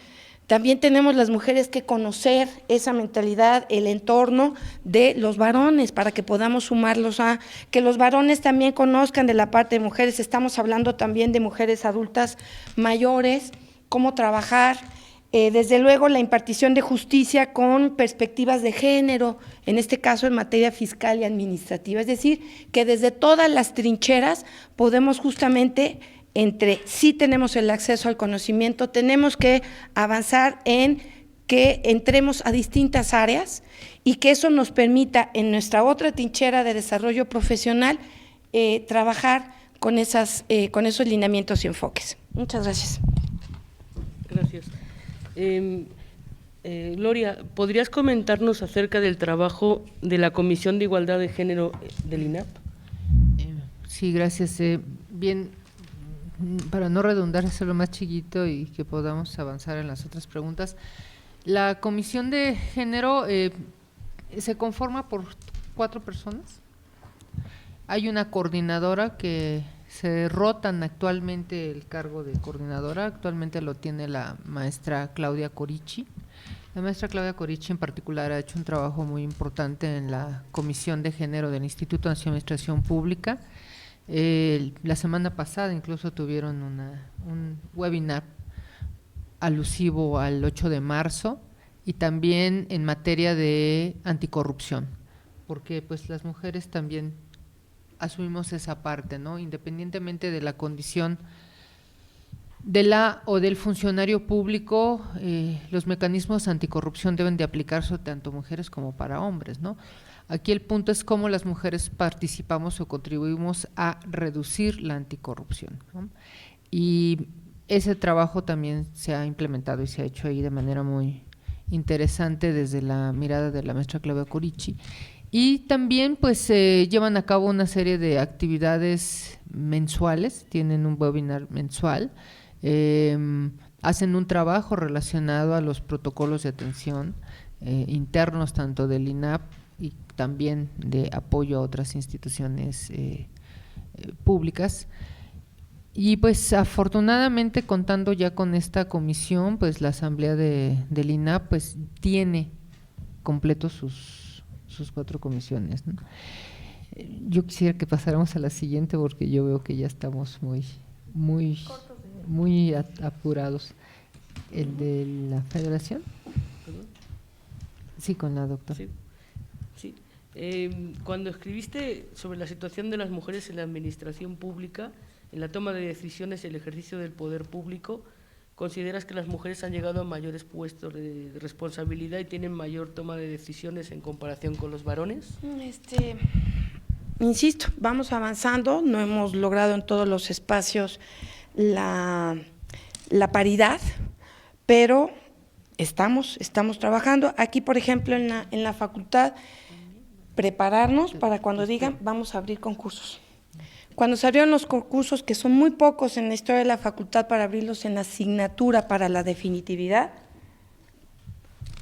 También tenemos las mujeres que conocer esa mentalidad, el entorno de los varones, para que podamos sumarlos que los varones también conozcan de la parte de mujeres. Estamos hablando también de mujeres adultas mayores, cómo trabajar. Desde luego, la impartición de justicia con perspectivas de género, en este caso en materia fiscal y administrativa. Es decir, que desde todas las trincheras podemos justamente, sí tenemos el acceso al conocimiento, tenemos que avanzar en que entremos a distintas áreas y que eso nos permita en nuestra otra trinchera de desarrollo profesional trabajar con esos lineamientos y enfoques. Muchas gracias. Gracias. Gloria, ¿podrías comentarnos acerca del trabajo de la Comisión de Igualdad de Género del INAP? Sí, gracias. Bien, para no redundar, hacerlo más chiquito y que podamos avanzar en las otras preguntas. La Comisión de Género se conforma por 4 personas. Hay una coordinadora que se rotan actualmente el cargo de coordinadora, actualmente lo tiene la maestra Claudia Corichi. La maestra Claudia Corichi en particular ha hecho un trabajo muy importante en la Comisión de Género del Instituto Nacional de Administración Pública. La semana pasada incluso tuvieron un webinar alusivo al 8 de marzo y también en materia de anticorrupción, porque pues las mujeres también asumimos esa parte, ¿no? Independientemente de la condición de la o del funcionario público, los mecanismos anticorrupción deben de aplicarse tanto mujeres como para hombres, ¿no? Aquí el punto es cómo las mujeres participamos o contribuimos a reducir la anticorrupción, ¿no? Y ese trabajo también se ha implementado y se ha hecho ahí de manera muy interesante desde la mirada de la maestra Claudia Corichi. Y también pues llevan a cabo una serie de actividades mensuales, tienen un webinar mensual, hacen un trabajo relacionado a los protocolos de atención internos tanto del INAP y también de apoyo a otras instituciones públicas. Y pues afortunadamente contando ya con esta comisión, pues la asamblea del INAP pues tiene completos sus 4 comisiones, ¿no? Yo quisiera que pasáramos a la siguiente porque yo veo que ya estamos muy apurados. ¿El de la federación? Sí, con la doctora. Sí. Cuando escribiste sobre la situación de las mujeres en la administración pública, en la toma de decisiones y el ejercicio del poder público, ¿consideras que las mujeres han llegado a mayores puestos de responsabilidad y tienen mayor toma de decisiones en comparación con los varones? Insisto, vamos avanzando, no hemos logrado en todos los espacios la paridad, pero estamos trabajando. Aquí, por ejemplo, en la facultad, prepararnos para cuando digan, vamos a abrir concursos. Cuando se abrieron los concursos, que son muy pocos en la historia de la facultad para abrirlos en asignatura para la definitividad,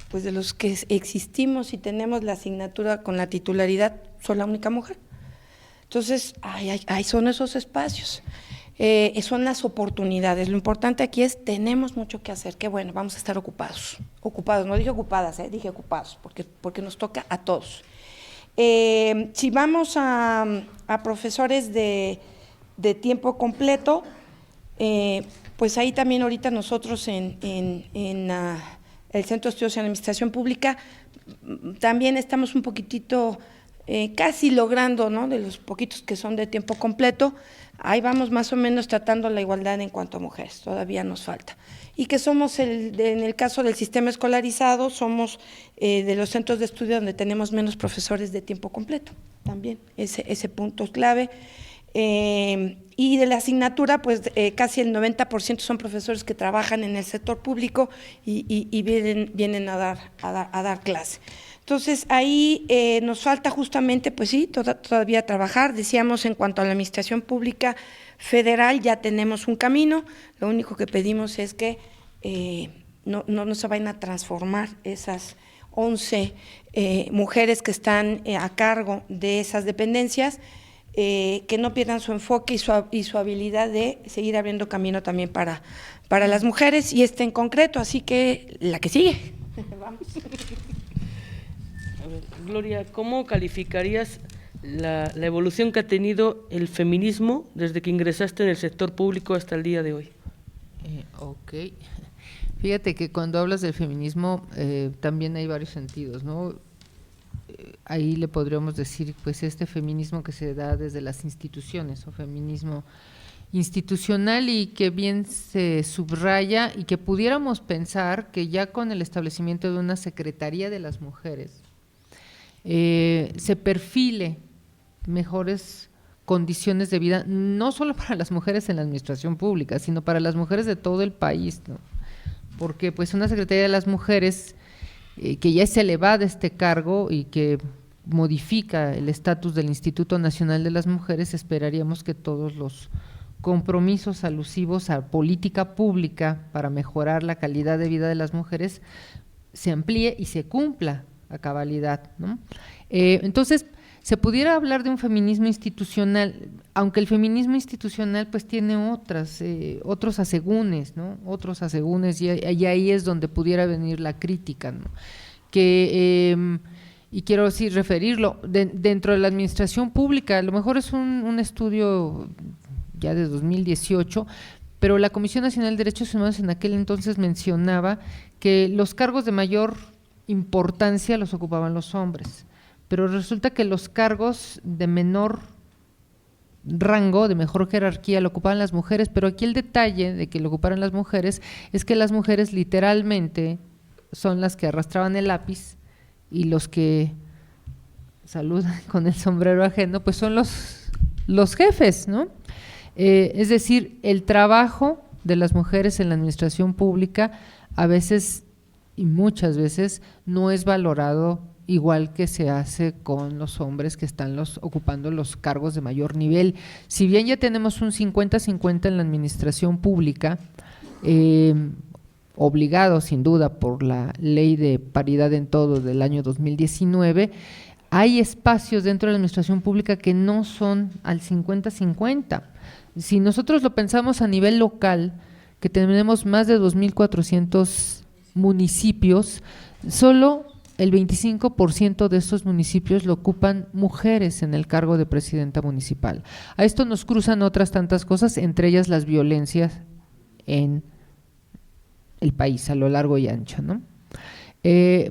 pues de los que existimos y tenemos la asignatura con la titularidad, soy la única mujer. Entonces, ahí son esos espacios, son las oportunidades. Lo importante aquí es, tenemos mucho que hacer, que bueno, vamos a estar ocupados, no dije ocupadas, dije ocupados, porque nos toca a todos. Si vamos a profesores de tiempo completo, pues ahí también ahorita nosotros en el Centro de Estudios en Administración Pública también estamos un poquitito casi logrando, ¿no?, de los poquitos que son de tiempo completo, ahí vamos más o menos tratando la igualdad en cuanto a mujeres, todavía nos falta. Y que somos, en el caso del sistema escolarizado, somos de los centros de estudio donde tenemos menos profesores de tiempo completo, también ese punto es clave. Y de la asignatura, pues casi el 90% son profesores que trabajan en el sector público y vienen a dar clase. Entonces, ahí nos falta justamente, pues sí, todavía trabajar. Decíamos, en cuanto a la administración pública federal, ya tenemos un camino. Lo único que pedimos es que no se vayan a transformar esas 11 mujeres que están a cargo de esas dependencias, que no pierdan su enfoque y su habilidad de seguir abriendo camino también para las mujeres, y en concreto, así que la que sigue. Vamos. A ver, Gloria, ¿cómo calificarías la evolución que ha tenido el feminismo desde que ingresaste en el sector público hasta el día de hoy? Ok. Fíjate que cuando hablas del feminismo también hay varios sentidos, ¿no? Ahí le podríamos decir, pues, este feminismo que se da desde las instituciones o feminismo institucional, y que bien se subraya, y que pudiéramos pensar que ya con el establecimiento de una Secretaría de las Mujeres se perfile mejores condiciones de vida, no solo para las mujeres en la administración pública, sino para las mujeres de todo el país, ¿no? Porque pues una Secretaría de las Mujeres que ya es elevada este cargo y que modifica el estatus del Instituto Nacional de las Mujeres, esperaríamos que todos los compromisos alusivos a política pública para mejorar la calidad de vida de las mujeres se amplíe y se cumpla a cabalidad, ¿no? Entonces, se pudiera hablar de un feminismo institucional, aunque el feminismo institucional pues tiene otros asegúnes, ¿no? Otros asegúnes, y ahí es donde pudiera venir la crítica, ¿no? Y quiero sí referirlo, dentro de la administración pública, a lo mejor es un estudio ya de 2018, pero la Comisión Nacional de Derechos Humanos en aquel entonces mencionaba que los cargos de mayor importancia los ocupaban los hombres, pero resulta que los cargos de menor rango, de mejor jerarquía, lo ocupaban las mujeres, pero aquí el detalle de que lo ocuparan las mujeres es que las mujeres literalmente son las que arrastraban el lápiz, y los que saludan con el sombrero ajeno pues son los jefes, ¿no? Es decir, el trabajo de las mujeres en la administración pública a veces y muchas veces no es valorado igual que se hace con los hombres que están ocupando los cargos de mayor nivel. Si bien ya tenemos un 50-50 en la administración pública, obligado sin duda por la Ley de Paridad en Todo del año 2019, hay espacios dentro de la administración pública que no son al 50-50. Si nosotros lo pensamos a nivel local, que tenemos más de 2.400 municipios, solo el 25% de estos municipios lo ocupan mujeres en el cargo de presidenta municipal. A esto nos cruzan otras tantas cosas, entre ellas las violencias en el país a lo largo y ancho, ¿no?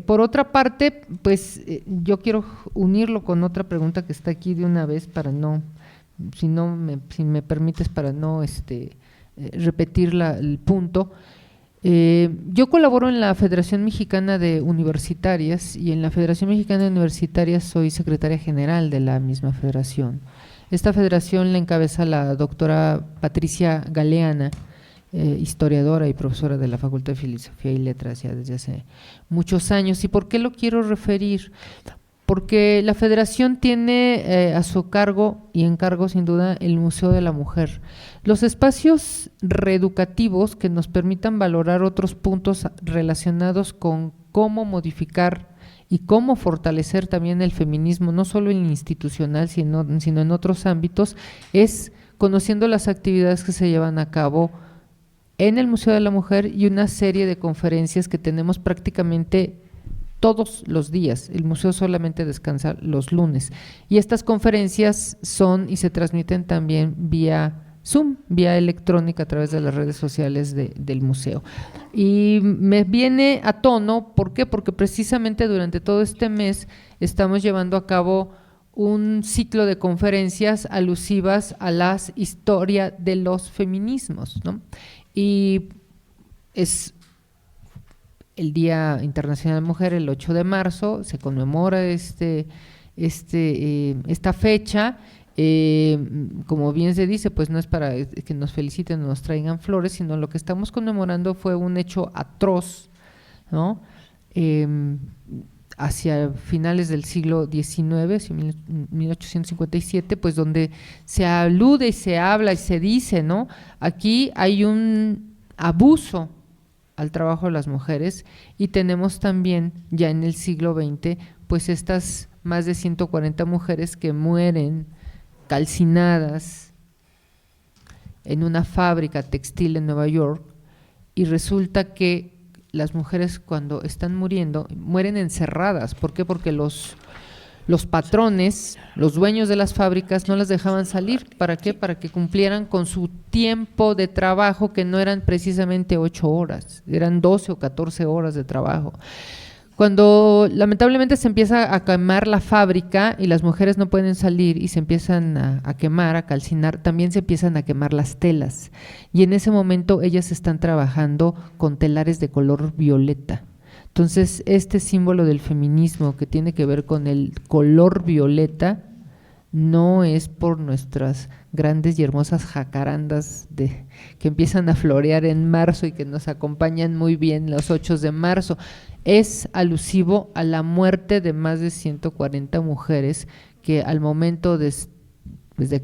Por otra parte, pues yo quiero unirlo con otra pregunta que está aquí de una vez para no, si me permites, para no repetir el punto. Yo colaboro en la Federación Mexicana de Universitarias, y en la Federación Mexicana de Universitarias soy secretaria general de la misma federación. Esta federación la encabeza la doctora Patricia Galeana, historiadora y profesora de la Facultad de Filosofía y Letras ya desde hace muchos años. ¿Y por qué lo quiero referir? Porque la federación tiene a su cargo y encargo sin duda el Museo de la Mujer. Los espacios reeducativos que nos permitan valorar otros puntos relacionados con cómo modificar y cómo fortalecer también el feminismo, no solo en el institucional, sino en otros ámbitos, es conociendo las actividades que se llevan a cabo en el Museo de la Mujer y una serie de conferencias que tenemos prácticamente todos los días. El museo solamente descansa los lunes, y estas conferencias son y se transmiten también vía Zoom, vía electrónica a través de las redes sociales del museo. Y me viene a tono, ¿por qué? Porque precisamente durante todo este mes estamos llevando a cabo un ciclo de conferencias alusivas a la historia de los feminismos, ¿no? Y es el Día Internacional de la Mujer, el 8 de marzo, se conmemora esta fecha. Como bien se dice, pues no es para que nos feliciten o nos traigan flores, sino lo que estamos conmemorando fue un hecho atroz, ¿no? Hacia finales del siglo XIX, 1857, pues donde se alude y se habla y se dice, ¿no? Aquí hay un abuso al trabajo de las mujeres, y tenemos también ya en el siglo XX pues estas más de 140 mujeres que mueren calcinadas en una fábrica textil en Nueva York, y resulta que las mujeres cuando están muriendo mueren encerradas. ¿Por qué? Porque los los patrones, los dueños de las fábricas no las dejaban salir. ¿Para qué? Para que cumplieran con su tiempo de trabajo, que no eran precisamente 8 horas, eran 12 o 14 horas de trabajo. Cuando lamentablemente se empieza a quemar la fábrica y las mujeres no pueden salir y se empiezan a quemar, a calcinar, también se empiezan a quemar las telas. Y en ese momento ellas están trabajando con telares de color violeta. Entonces, este símbolo del feminismo que tiene que ver con el color violeta no es por nuestras grandes y hermosas jacarandas que empiezan a florear en marzo y que nos acompañan muy bien los 8 de marzo. Es alusivo a la muerte de más de 140 mujeres que al momento de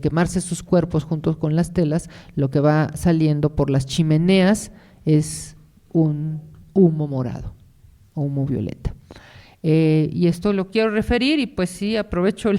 quemarse sus cuerpos junto con las telas, lo que va saliendo por las chimeneas es un humo morado o humo violeta. Y esto lo quiero referir y pues sí, aprovecho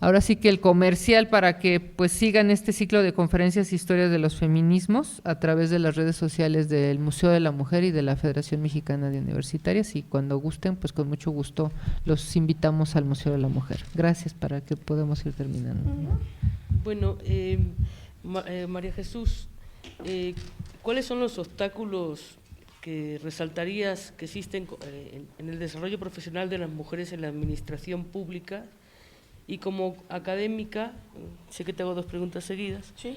ahora sí que el comercial para que pues sigan este ciclo de conferencias Historias de los Feminismos a través de las redes sociales del Museo de la Mujer y de la Federación Mexicana de Universitarias, y cuando gusten, pues con mucho gusto los invitamos al Museo de la Mujer. Gracias, para que podamos ir terminando. Bueno, María Jesús, ¿cuáles son los obstáculos que resaltarías que existen en el desarrollo profesional de las mujeres en la administración pública? Y como académica, sé que te hago 2 preguntas seguidas, Sí.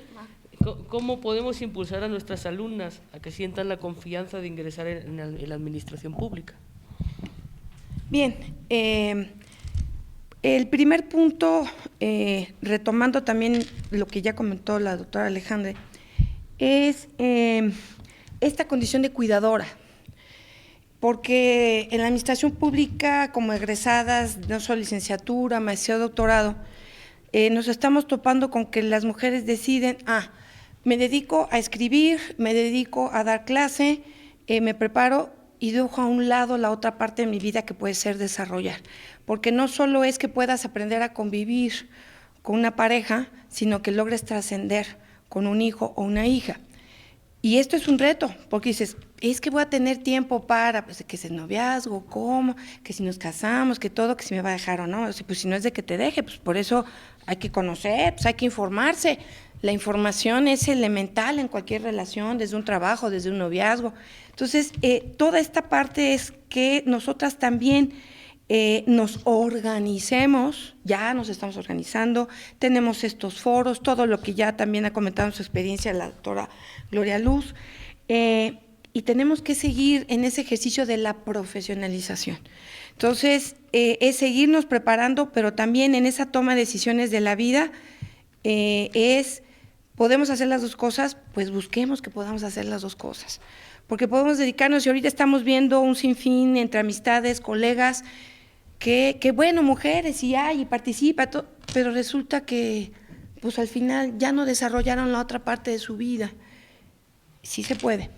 ¿Cómo podemos impulsar a nuestras alumnas a que sientan la confianza de ingresar en la administración pública? Bien, el primer punto, retomando también lo que ya comentó la doctora Alejandra, es esta condición de cuidadora. Porque en la administración pública, como egresadas, no solo licenciatura, maestría o doctorado, nos estamos topando con que las mujeres deciden, me dedico a escribir, me dedico a dar clase, me preparo y dejo a un lado la otra parte de mi vida que puede ser desarrollar. Porque no solo es que puedas aprender a convivir con una pareja, sino que logres trascender con un hijo o una hija. Y esto es un reto, porque dices, es que voy a tener tiempo para, pues, que es el noviazgo, cómo, que si nos casamos, que todo, que si me va a dejar o no. O sea, pues si no es de que te deje, pues por eso hay que conocer, pues hay que informarse. La información es elemental en cualquier relación, desde un trabajo, desde un noviazgo. Entonces, toda esta parte es que nosotras también nos organicemos, ya nos estamos organizando, tenemos estos foros, todo lo que ya también ha comentado en su experiencia la doctora Gloria Luz, y tenemos que seguir en ese ejercicio de la profesionalización. Entonces, es seguirnos preparando, pero también en esa toma de decisiones de la vida, podemos hacer las 2 cosas, pues busquemos que podamos hacer las 2 cosas, porque podemos dedicarnos, y ahorita estamos viendo un sinfín entre amistades, colegas, que bueno, mujeres, y participa, pero resulta que pues al final ya no desarrollaron la otra parte de su vida. Sí se puede,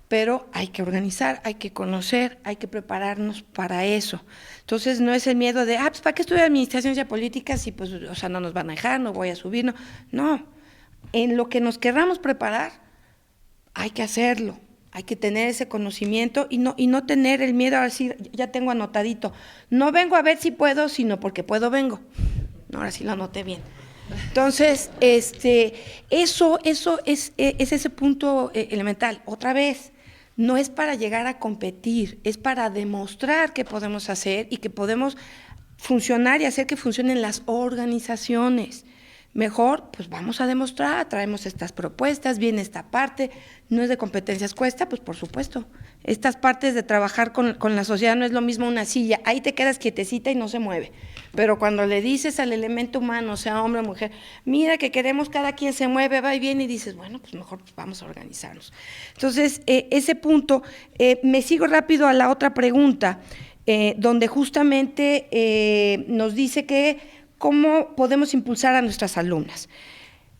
pero hay que organizar, hay que conocer, hay que prepararnos para eso. Entonces no es el miedo de, pues ¿para qué estudiar administración y política si pues, o sea, no nos van a dejar, no voy a subir? No, en lo que nos querramos preparar, hay que hacerlo. Hay que tener ese conocimiento y no tener el miedo a decir, ya tengo anotadito, no vengo a ver si puedo, sino porque puedo vengo. No, ahora sí lo anoté bien. Entonces, eso es ese punto elemental. Otra vez, no es para llegar a competir, es para demostrar que podemos hacer y que podemos funcionar y hacer que funcionen las organizaciones. Mejor, pues vamos a demostrar, traemos estas propuestas, viene esta parte, no es de competencias, cuesta, pues por supuesto. Estas partes de trabajar con la sociedad no es lo mismo una silla, ahí te quedas quietecita y no se mueve. Pero cuando le dices al elemento humano, sea hombre o mujer, mira que queremos cada quien se mueve, va y viene, y dices, bueno, pues mejor vamos a organizarnos. Entonces, ese punto, me sigo rápido a la otra pregunta, donde justamente nos dice que ¿cómo podemos impulsar a nuestras alumnas?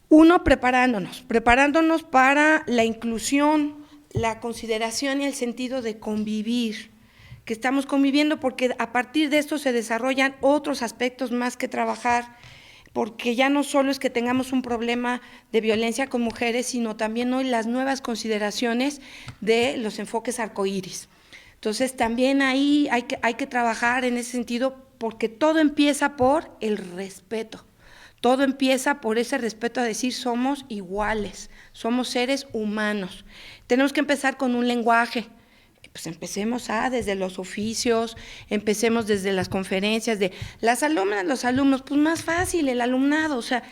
1, preparándonos para la inclusión, la consideración y el sentido de convivir, que estamos conviviendo porque a partir de esto se desarrollan otros aspectos más que trabajar, porque ya no solo es que tengamos un problema de violencia con mujeres, sino también hoy las nuevas consideraciones de los enfoques arcoíris, Entonces también ahí hay que trabajar en ese sentido, porque todo empieza por el respeto. Todo empieza por ese respeto a decir somos iguales, somos seres humanos. Tenemos que empezar con un lenguaje. Pues empecemos desde los oficios, empecemos desde las conferencias, de las alumnas, los alumnos, pues más fácil el alumnado, o sea,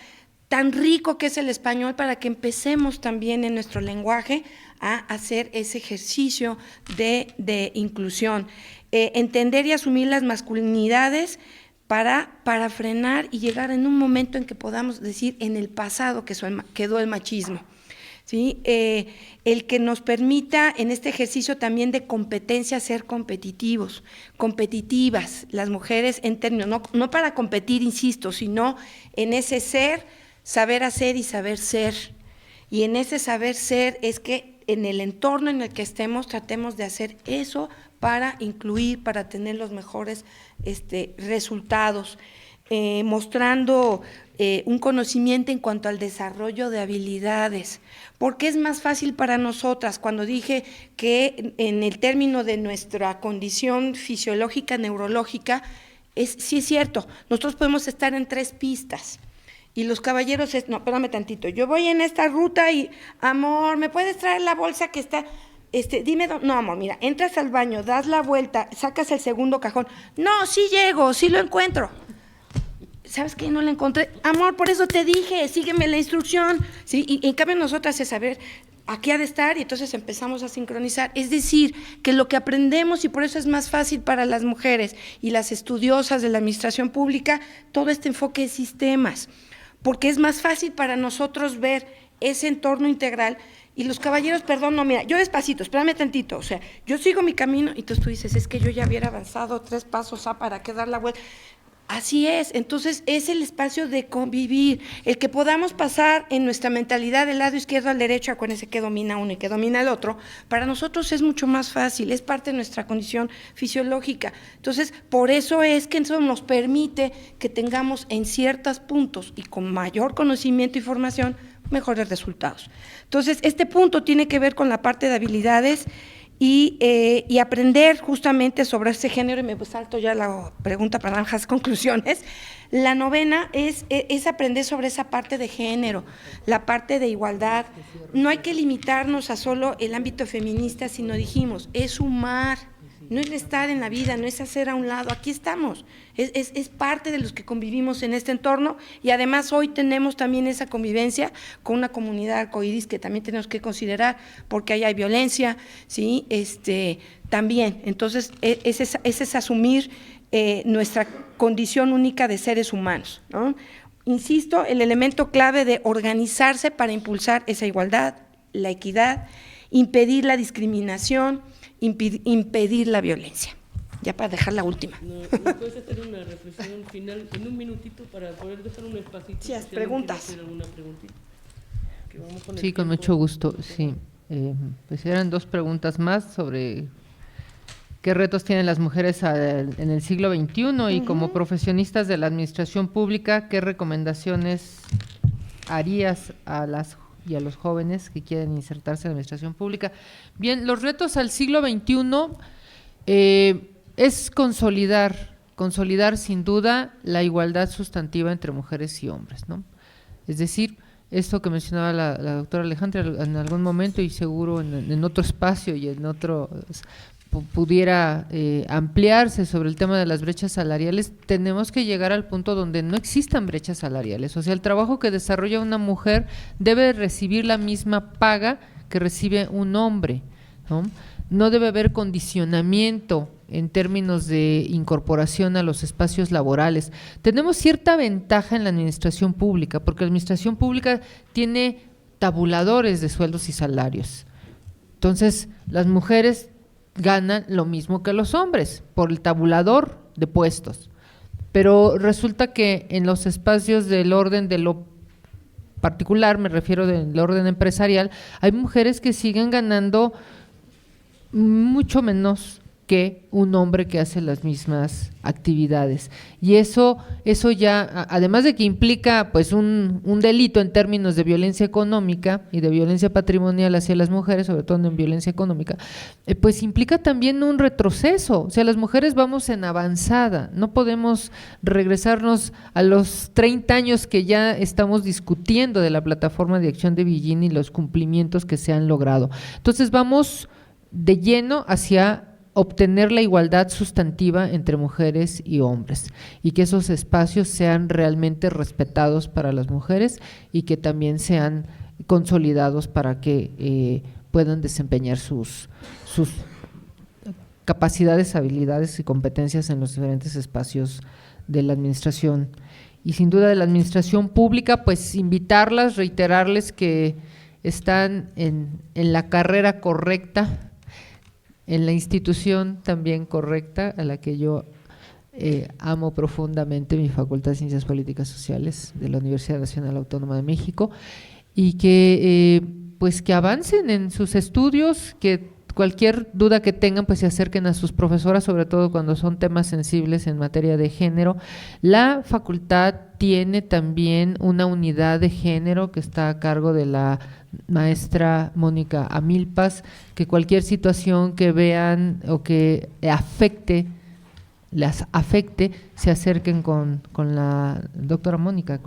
tan rico que es el español para que empecemos también en nuestro lenguaje a hacer ese ejercicio de inclusión. Entender y asumir las masculinidades para frenar y llegar en un momento en que podamos decir en el pasado que quedó el machismo. ¿Sí? El que nos permita en este ejercicio también de competencia ser competitivos, competitivas, las mujeres en términos, no para competir, insisto, sino en ese ser, saber hacer y saber ser. Y en ese saber ser es que en el entorno en el que estemos tratemos de hacer eso para incluir, para tener los mejores resultados, mostrando un conocimiento en cuanto al desarrollo de habilidades, porque es más fácil para nosotras. Cuando dije que en el término de nuestra condición fisiológica, neurológica, sí es cierto, nosotros podemos estar en 3 pistas, y los caballeros no, espérame tantito, yo voy en esta ruta y, amor, ¿me puedes traer la bolsa que está? Dime, no, amor, mira, entras al baño, das la vuelta, sacas el segundo cajón, no, sí llego, sí lo encuentro. ¿Sabes qué? No la encontré. Amor, por eso te dije, sígueme la instrucción. ¿Sí? Y en cambio nosotras es saber, aquí ha de estar, y entonces empezamos a sincronizar. Es decir, que lo que aprendemos, y por eso es más fácil para las mujeres y las estudiosas de la administración pública, todo este enfoque de sistemas, porque es más fácil para nosotros ver ese entorno integral. Y los caballeros, perdón, no, mira, yo despacito, espérame tantito, o sea, yo sigo mi camino, y entonces tú dices, es que yo ya hubiera avanzado 3 pasos, ¿para qué dar la vuelta? Así es, entonces es el espacio de convivir, el que podamos pasar en nuestra mentalidad del lado izquierdo al derecho, acuérdense que domina uno y que domina el otro, para nosotros es mucho más fácil, es parte de nuestra condición fisiológica. Entonces, por eso es que eso nos permite que tengamos en ciertos puntos y con mayor conocimiento y formación, mejores resultados. Entonces, este punto tiene que ver con la parte de habilidades y aprender justamente sobre ese género, y me salto ya la pregunta para las conclusiones. La 9ª es aprender sobre esa parte de género, la parte de igualdad. No hay que limitarnos a solo el ámbito feminista, sino dijimos, es sumar, no es estar en la vida, no es hacer a un lado, aquí estamos, es parte de los que convivimos en este entorno, y además hoy tenemos también esa convivencia con una comunidad arcoíris que también tenemos que considerar, porque ahí hay violencia, ¿sí? También, entonces es asumir nuestra condición única de seres humanos, ¿no? Insisto, el elemento clave de organizarse para impulsar esa igualdad, la equidad, impedir la discriminación, impedir la violencia. Ya para dejar la última. ¿No puedes hacer una reflexión final en un minutito para poder dejar un espacito? Sí, las preguntas. Hacer alguna preguntita? Sí, con mucho gusto, sí. Pues eran 2 preguntas más sobre qué retos tienen las mujeres en el siglo XXI y como profesionistas de la administración pública, ¿qué recomendaciones harías a las y a los jóvenes que quieren insertarse en la administración pública? Bien, los retos al siglo XXI es consolidar sin duda la igualdad sustantiva entre mujeres y hombres, ¿no? Es decir, esto que mencionaba la doctora Alejandra en algún momento, y seguro en otro espacio y en otro pudiera ampliarse sobre el tema de las brechas salariales, tenemos que llegar al punto donde no existan brechas salariales. O sea, el trabajo que desarrolla una mujer debe recibir la misma paga que recibe un hombre, ¿no? No debe haber condicionamiento en términos de incorporación a los espacios laborales. Tenemos cierta ventaja en la administración pública, porque la administración pública tiene tabuladores de sueldos y salarios. Entonces, las mujeres ganan lo mismo que los hombres por el tabulador de puestos, pero resulta que en los espacios del orden de lo particular, me refiero del orden empresarial, hay mujeres que siguen ganando mucho menos que un hombre que hace las mismas actividades. Y eso ya, además de que implica pues un delito en términos de violencia económica y de violencia patrimonial hacia las mujeres, sobre todo en violencia económica, pues implica también un retroceso. O sea, las mujeres vamos en avanzada, no podemos regresarnos a los 30 años que ya estamos discutiendo de la plataforma de acción de Beijing y los cumplimientos que se han logrado. Entonces vamos de lleno hacia obtener la igualdad sustantiva entre mujeres y hombres, y que esos espacios sean realmente respetados para las mujeres y que también sean consolidados para que puedan desempeñar sus capacidades, habilidades y competencias en los diferentes espacios de la administración. Y sin duda de la administración pública, pues invitarlas, reiterarles que están en la carrera correcta, en la institución también correcta, a la que yo amo profundamente, mi Facultad de Ciencias Políticas Sociales de la Universidad Nacional Autónoma de México, y que pues que avancen en sus estudios, que cualquier duda que tengan pues se acerquen a sus profesoras, sobre todo cuando son temas sensibles en materia de género. La facultad tiene también una unidad de género que está a cargo de la maestra Mónica Amilpas, que cualquier situación que vean o que las afecte, se acerquen con la doctora Mónica,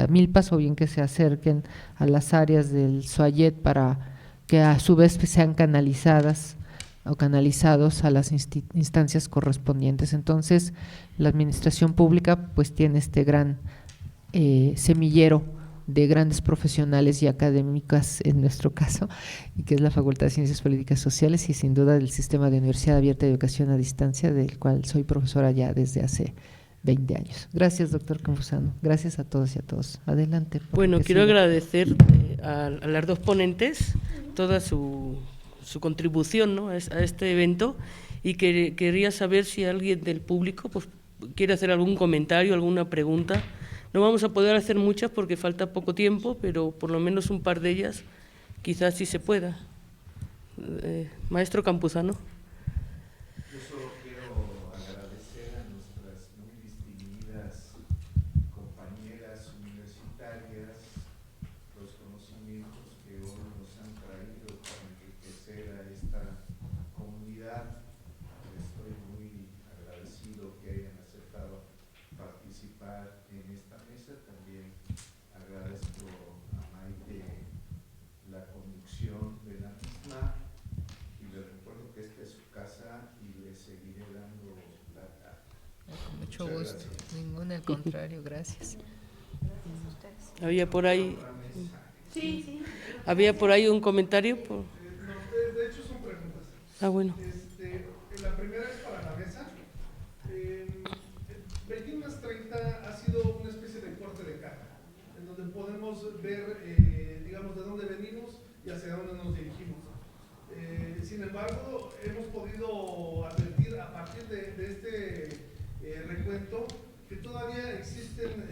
Amilpas, o bien que se acerquen a las áreas del SOAYET para que a su vez sean canalizadas o canalizados a las instancias correspondientes. Entonces, la administración pública pues tiene este gran semillero de grandes profesionales y académicas, en nuestro caso, y que es la Facultad de Ciencias Políticas Sociales, y sin duda del sistema de Universidad Abierta de Educación a Distancia, del cual soy profesora ya desde hace 20 años. Gracias, doctor Campuzano. Gracias a todos y a todos. Adelante. Bueno, quiero agradecer a las dos ponentes toda su contribución, ¿no?, a este evento, y que quería saber si alguien del público pues quiere hacer algún comentario, alguna pregunta. No vamos a poder hacer muchas porque falta poco tiempo, pero por lo menos un par de ellas quizás sí se pueda. Maestro Campuzano. Yo solo quiero agradecer a nuestras muy distinguidas compañeras universitarias los conocimientos que hoy nos han traído para enriquecer a esta comunidad. Estoy muy agradecido que hayan aceptado participar en esta mesa. También agradezco a Maite la conducción de la misma, y les recuerdo que esta es su casa y le seguiré dando la cara. Con mucho gusto. Ningún, al contrario, gracias. Había por ahí. Sí. Había por ahí un comentario. No, de hecho son preguntas. Ah, bueno. La primera es para la mesa. Beijing más 30 ha sido una especie de corte de caja, en donde podemos ver, digamos, de dónde venimos y hacia dónde nos dirigimos. Sin embargo, hemos podido advertir a partir de este recuento que todavía existen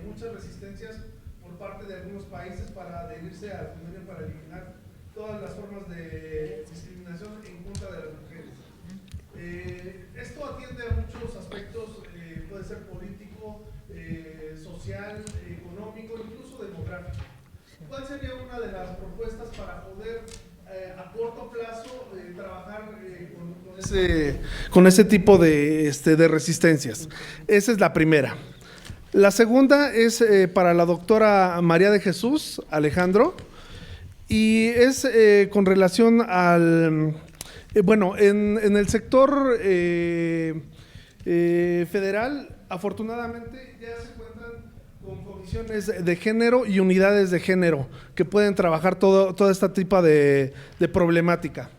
muchas resistencias por parte de algunos países para adherirse al convenio para eliminar todas las formas de discriminación en contra de las mujeres. Esto atiende a muchos aspectos, puede ser político, social, económico, incluso demográfico. ¿Cuál sería una de las propuestas para poder a corto plazo trabajar con ese tipo de resistencias? Esa es la primera. La segunda es para la doctora María de Jesús Alejandro, y es con relación al… Bueno, en el sector federal, afortunadamente ya se cuentan con comisiones de género y unidades de género que pueden trabajar todo este tipo de problemática,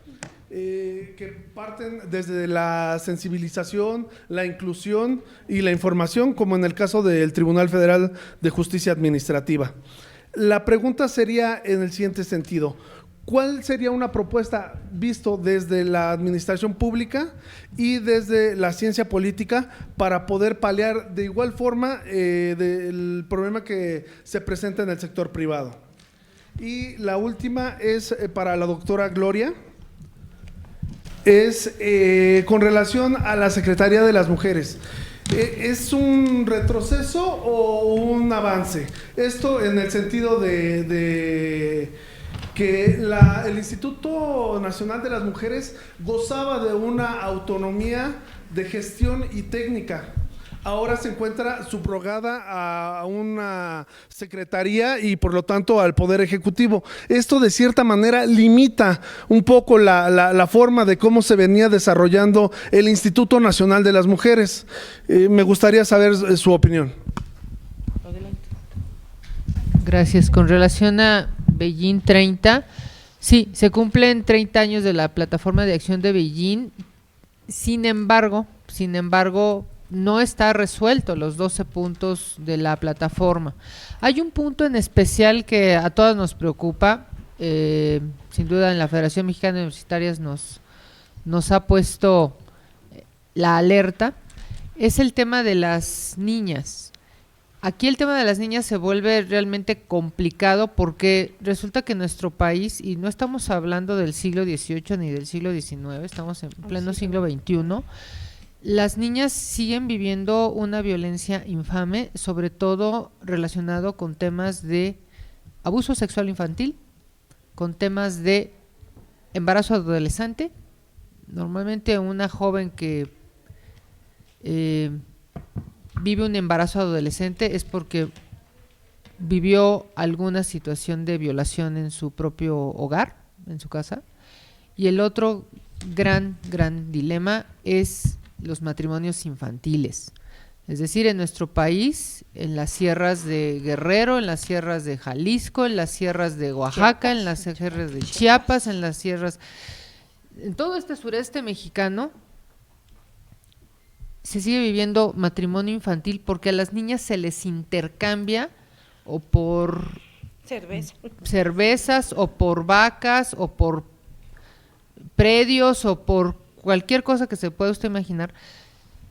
que parten desde la sensibilización, la inclusión y la información, como en el caso del Tribunal Federal de Justicia Administrativa. La pregunta sería en el siguiente sentido: ¿cuál sería una propuesta visto desde la administración pública y desde la ciencia política para poder paliar de igual forma del problema que se presenta en el sector privado? Y la última es para la doctora Gloria. es con relación a la Secretaría de las Mujeres. ¿Es un retroceso o un avance? Esto en el sentido de que el Instituto Nacional de las Mujeres gozaba de una autonomía de gestión y técnica. Ahora se encuentra subrogada a una secretaría y por lo tanto al Poder Ejecutivo. Esto de cierta manera limita un poco la forma de cómo se venía desarrollando el Instituto Nacional de las Mujeres. Me gustaría saber su opinión. Gracias. Con relación a Beijing 30, sí, se cumplen 30 años de la Plataforma de Acción de Beijing. Sin embargo, no está resuelto los 12 puntos de la plataforma. Hay un punto en especial que a todas nos preocupa, sin duda en la Federación Mexicana de Universitarias nos ha puesto la alerta, es el tema de las niñas. Aquí el tema de las niñas se vuelve realmente complicado porque resulta que nuestro país, y no estamos hablando del siglo XVIII ni del siglo XIX, estamos en pleno siglo XXI, las niñas siguen viviendo una violencia infame, sobre todo relacionado con temas de abuso sexual infantil, con temas de embarazo adolescente. Normalmente una joven que vive un embarazo adolescente es porque vivió alguna situación de violación en su propio hogar, en su casa. Y el otro gran dilema es los matrimonios infantiles. Es decir, en nuestro país, en las sierras de Guerrero, en las sierras de Jalisco, en las sierras de Oaxaca, en las sierras de Chiapas, en las sierras, en todo este sureste mexicano, se sigue viviendo matrimonio infantil porque a las niñas se les intercambia o por cervezas o por vacas o por predios o por cualquier cosa que se pueda usted imaginar,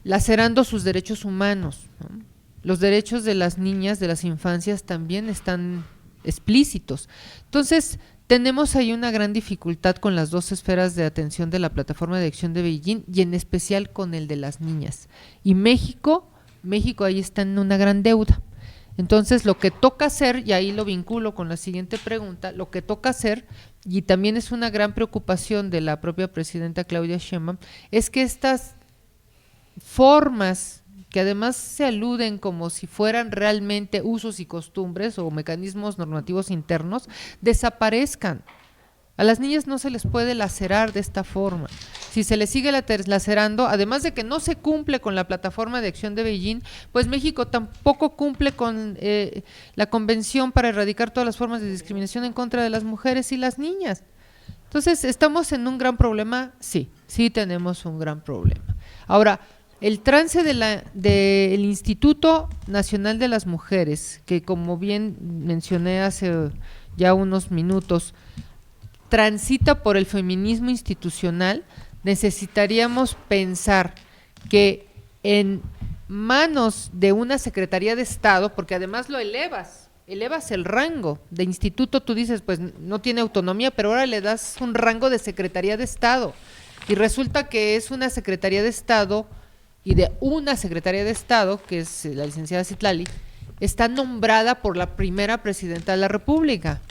lacerando sus derechos humanos, ¿no? Los derechos de las niñas, de las infancias también están explícitos. Entonces, tenemos ahí una gran dificultad con las dos esferas de atención de la Plataforma de Acción de Beijing y en especial con el de las niñas. Y México ahí está en una gran deuda. Entonces, lo que toca hacer, y ahí lo vinculo con la siguiente pregunta, lo que toca hacer, y también es una gran preocupación de la propia presidenta Claudia Sheinbaum, es que estas formas que además se aluden como si fueran realmente usos y costumbres o mecanismos normativos internos, desaparezcan. A las niñas no se les puede lacerar de esta forma. Si se les sigue lacerando, además de que no se cumple con la Plataforma de Acción de Beijing, pues México tampoco cumple con la Convención para erradicar todas las formas de discriminación en contra de las mujeres y las niñas. Entonces, ¿estamos en un gran problema? Sí tenemos un gran problema. Ahora, el trance del Instituto Nacional de las Mujeres, que como bien mencioné hace ya unos minutos, transita por el feminismo institucional, necesitaríamos pensar que en manos de una Secretaría de Estado, porque además lo elevas el rango de instituto, tú dices, pues no tiene autonomía, pero ahora le das un rango de Secretaría de Estado, y resulta que es una Secretaría de Estado, y de una Secretaría de Estado, que es la licenciada Citlali, está nombrada por la primera presidenta de la República.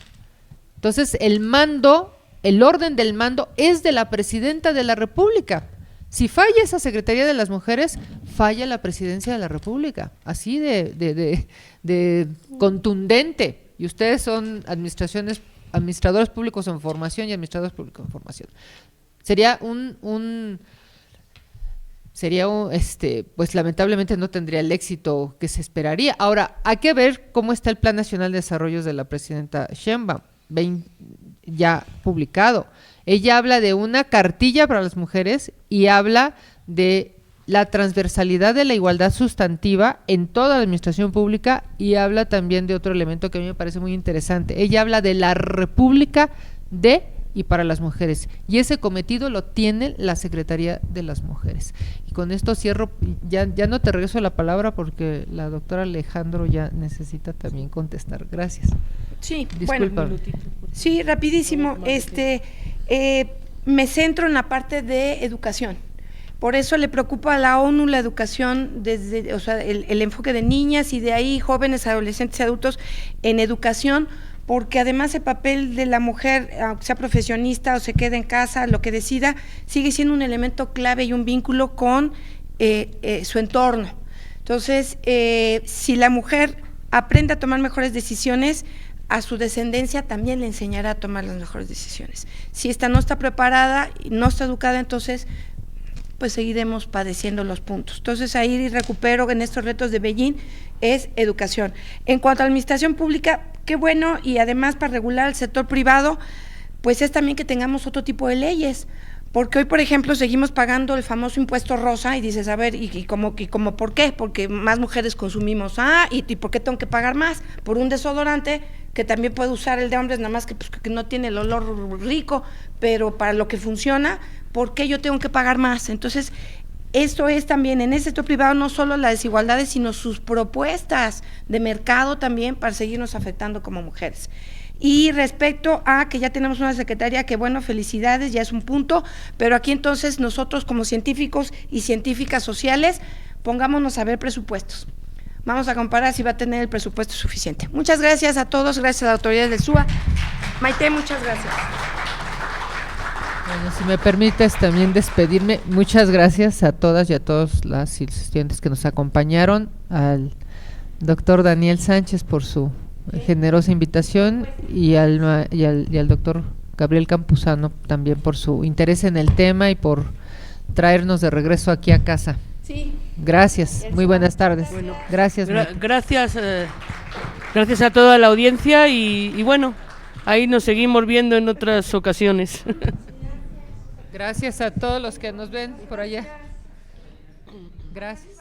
Entonces, el orden del mando es de la presidenta de la República. Si falla esa Secretaría de las Mujeres, falla la presidencia de la República. Así de contundente. Y ustedes son administradores públicos en formación y administradores públicos en formación. Pues lamentablemente no tendría el éxito que se esperaría. Ahora, hay que ver cómo está el Plan Nacional de Desarrollo de la presidenta Sheinbaum, ya publicado. Ella habla de una cartilla para las mujeres y habla de la transversalidad de la igualdad sustantiva en toda la administración pública y habla también de otro elemento que a mí me parece muy interesante. Ella habla de la República de y para las mujeres, y ese cometido lo tiene la Secretaría de las Mujeres. Y con esto cierro, ya no te regreso la palabra porque la doctora Alejandro ya necesita también contestar. Gracias. Sí, disculpa. Bueno, sí, rapidísimo. me centro en la parte de educación. Por eso le preocupa a la ONU la educación, desde, o sea, el enfoque de niñas y de ahí jóvenes, adolescentes y adultos en educación, porque además el papel de la mujer, aunque sea profesionista o se quede en casa, lo que decida, sigue siendo un elemento clave y un vínculo con su entorno. Entonces, si la mujer aprende a tomar mejores decisiones, a su descendencia también le enseñará a tomar las mejores decisiones. Si esta no está preparada, no está educada, entonces pues seguiremos padeciendo los puntos. Entonces ahí recupero en estos retos de Beijing es educación. En cuanto a administración pública, qué bueno, y además para regular el sector privado, pues es también que tengamos otro tipo de leyes, porque hoy, por ejemplo, seguimos pagando el famoso impuesto rosa y dices, a ver, ¿y cómo por qué? Porque más mujeres consumimos, ¿y por qué tengo que pagar más? Por un desodorante que también puede usar el de hombres, nada más que, pues, que no tiene el olor rico, pero para lo que funciona, ¿por qué yo tengo que pagar más? Entonces, esto es también en el sector privado no solo las desigualdades, sino sus propuestas de mercado también para seguirnos afectando como mujeres. Y respecto a que ya tenemos una secretaria que, bueno, felicidades, ya es un punto, pero aquí entonces nosotros como científicos y científicas sociales, pongámonos a ver presupuestos. Vamos a comparar si va a tener el presupuesto suficiente. Muchas gracias a todos, gracias a las autoridades del SUA. Maite, muchas gracias. Bueno, si me permites también despedirme, muchas gracias a todas y a todos las estudiantes que nos acompañaron, al doctor Daniel Sánchez por su generosa invitación y al doctor Gabriel Campuzano también por su interés en el tema y por traernos de regreso aquí a casa. Sí. Gracias, muy buenas tardes. Bueno, gracias. Gracias a toda la audiencia y bueno, ahí nos seguimos viendo en otras ocasiones. Gracias a todos los que nos ven por allá. Gracias.